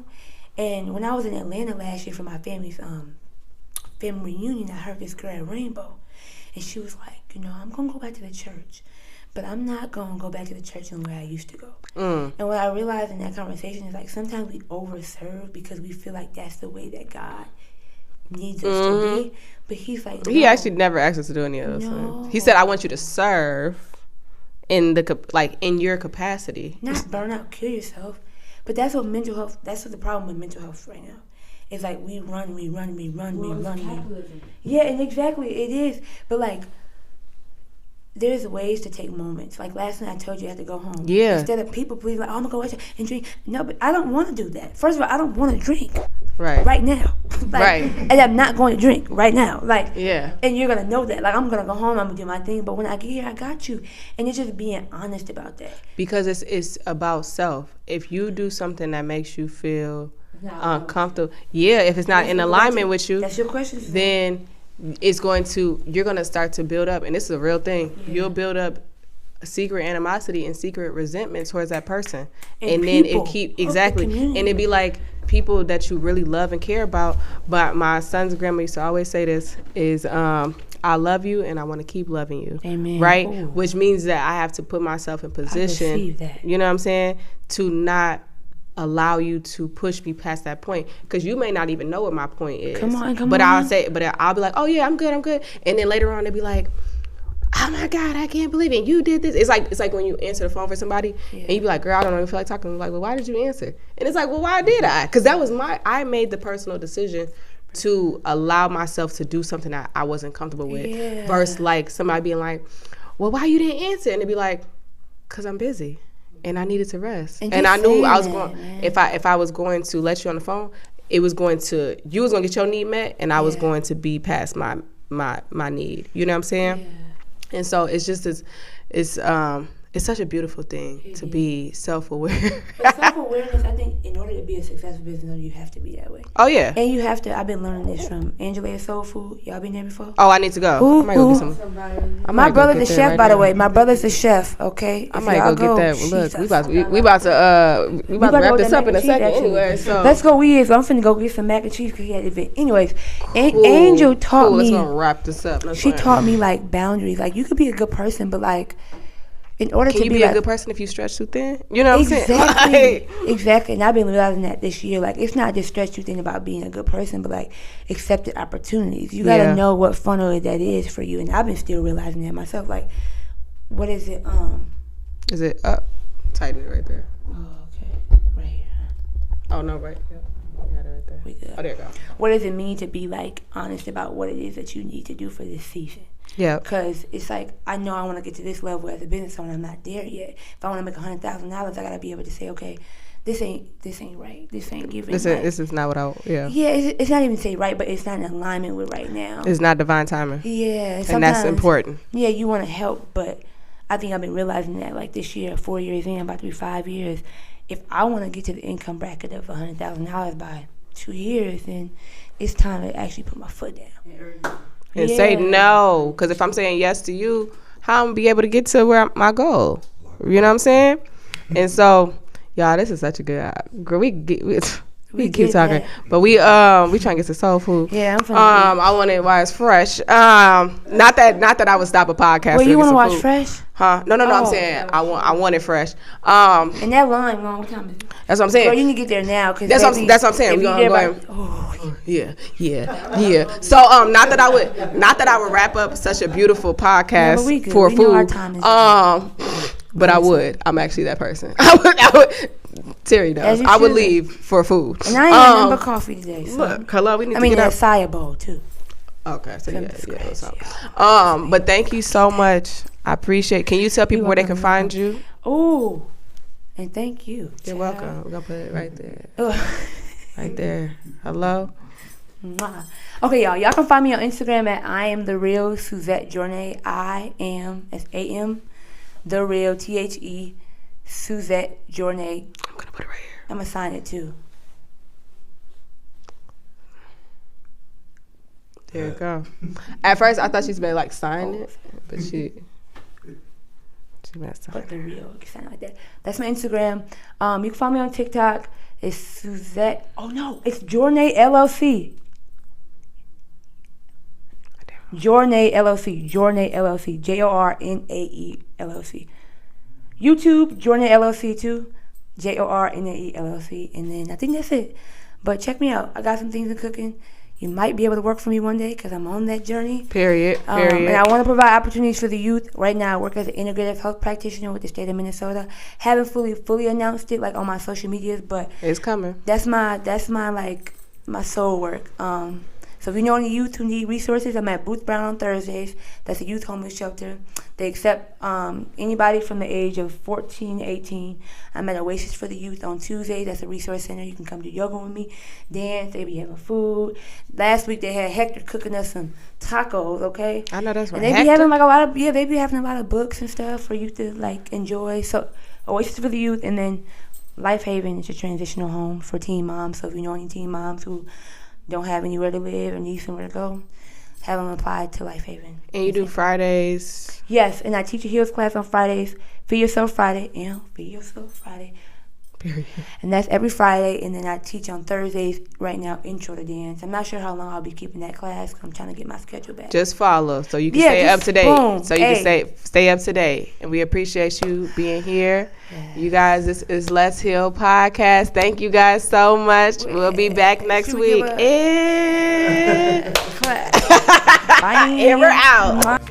And when I was in Atlanta last year for my family's family reunion, I heard this girl at Rainbow, and she was like, you know, I'm gonna go back to the church, but I'm not gonna go back to the church in the way I used to go. And what I realized in that conversation is like sometimes we overserve because we feel like that's the way that God needs us to be. But he's like, no. He actually never asked us to do any of those things. He said, I want you to serve in your capacity. Not burn out, kill yourself. But that's what mental health, that's what the problem with mental health right now. It's like we run. Yeah, and exactly, it is. But like, there's ways to take moments. Like last night I told you I had to go home. Yeah. Instead of people please like, oh, I'm going to go out and drink. No, but I don't want to do that. First of all, I don't want to drink. Right now. Like, right. And I'm not going to drink right now. Like, yeah. And you're going to know that. Like, I'm going to go home, I'm going to do my thing. But when I get here, I got you. And it's just being honest about that. Because it's about self. If you do something that makes you feel uncomfortable, if it's not in alignment with you, that's your question. Then you're going to start to build up. And this is a real thing. Yeah. You'll build up secret animosity and secret resentment towards that person. And then it and it'd be like people that you really love and care about. But my son's grandma used to always say this is I love you and I want to keep loving you. Amen. Right? Ooh. Which means that I have to put myself in position. I receive that. You know what I'm saying? To not allow you to push me past that point, because you may not even know what my point is. Come on. But I'll be like, oh yeah, I'm good. And then later on they'll be like, oh my God, I can't believe it. You did this. It's like when you answer the phone for somebody and you be like, girl, I don't even feel like talking. I'm like, well, why did you answer? And it's like, well, why did I? Because I made the personal decision to allow myself to do something that I wasn't comfortable with. Yeah. Versus like somebody being like, well, why you didn't answer? And they'd be like, because I'm busy. And I needed to rest. And I knew I was that, going, man. if I was going to let you on the phone, you was going to get your need met, and I was going to be past my need. You know what I'm saying? Yeah. And so it's just it's such a beautiful thing to be self-aware. But self-awareness, I think, in order to be a successful business owner, you have to be that way. Oh yeah. And you have to. I've been learning this from Angela Soul Food. Y'all been there before? Oh, I need to go. Ooh, I might go get ooh. some. My brother's a chef, by the way. My brother's a chef. Okay. I If might y'all go get that. Jesus. Look, we about to wrap this up in a second anyway. So Let's go. I'm finna go get some mac and cheese because he had an event. Anyways, Angel taught me. Let's go wrap this up. She taught me like boundaries. Like you could be a good person, but like in order Can to you be be a like, good person if you stretch too thin? You know what I'm exactly, saying? exactly. And I've been realizing that this year. Like it's not just stretch too thin about being a good person, but like accepted opportunities. You gotta know what funnel that is for you. And I've been still realizing that myself. Like, what is it? Is it up? Tighten it right there. Oh, okay, right here. Oh no, right. Yep. You got it right there. We good. Oh, there you go. What does it mean to be like honest about what it is that you need to do for this season? Yeah. Because it's like, I know I want to get to this level as a business owner. I'm not there yet. If I want to make $100,000, I got to be able to say, okay, this ain't right. This ain't giving. This is not what Yeah, it's not even say right, but it's not in alignment with right now. It's not divine timing. Yeah. And that's important. Yeah, you want to help, but I think I've been realizing that like this year, 4 years in, about to be 5 years, if I want to get to the income bracket of $100,000 by 2 years, then it's time to actually put my foot down. And say no, because if I'm saying yes to you, how I'm gonna be able to get to my goal? You know what I'm saying? And so, y'all, this is such a good girl. We keep talking, that. but we trying to get to soul food. Yeah, I'm finna I want it while it's fresh. Not that I would stop a podcast. Well, you want to watch food. Fresh? Huh? No. I'm saying I want it fresh. And that line, long time. That's what I'm saying. Girl, you need to get there now. Cause that's what I'm saying. We gonna go. Yeah. So not that I would wrap up such a beautiful podcast for food. But I would. I'm actually that person. I would. Terry knows. I would leave for food. And I ain't had nothing but coffee today. So. Look, hello, we need to get that acai bowl too. Okay, so but thank you so much. I appreciate. Can you tell people where they can find you? Oh, and thank you. You're welcome. We're gonna put it right there. Right there. Hello. Okay, y'all can find me on Instagram at I am the Real Suzette Jornae. I am AM the Real THE Suzette Jornae. I'm gonna put it right here. I'm gonna sign it too. There you go. At first, I thought she was gonna like sign it, but she messed up. But the Real, you can sign it like that. That's my Instagram. You can find me on TikTok. It's Suzette. Oh no, it's Jornae LLC. Jornae LLC. Jornae LLC. JORNAE LLC. YouTube, Jornae LLC too. JORNAE LLC. And then I think that's it. But check me out. I got some things in cooking. You might be able to work for me one day because I'm on that journey. Period. And I want to provide opportunities for the youth. Right now, I work as an integrative health practitioner with the state of Minnesota. Haven't fully announced it like on my social medias, but it's coming. That's my like my soul work. So if you know any youth who need resources, I'm at Booth Brown on Thursdays. That's a youth homeless shelter. They accept anybody from the age of 14 to 18. I'm at Oasis for the Youth on Tuesdays. That's a resource center. You can come do yoga with me, dance. They be having food. Last week they had Hector cooking us some tacos. Okay, I know that's right. And they be having like a lot of they be having a lot of books and stuff for you to like enjoy. So Oasis for the Youth, and then Life Haven is a transitional home for teen moms. So if you know any teen moms who don't have anywhere to live and need somewhere to go, have them apply to Life Haven. And you do Fridays? Yes, and I teach a heels class on Fridays. Feed Yourself Friday. Feed Yourself Friday. Period. And that's every Friday. And then I teach on Thursdays right now, intro to dance. I'm not sure how long I'll be keeping that class because I'm trying to get my schedule back. Just follow so you can Yeah, stay up just to date. boom. So you can stay up to date. And we appreciate you being here. Yeah. You guys, this is Let's Heal Podcast. Thank you guys so much. We'll be back next Should we week. give And Bye. we're out.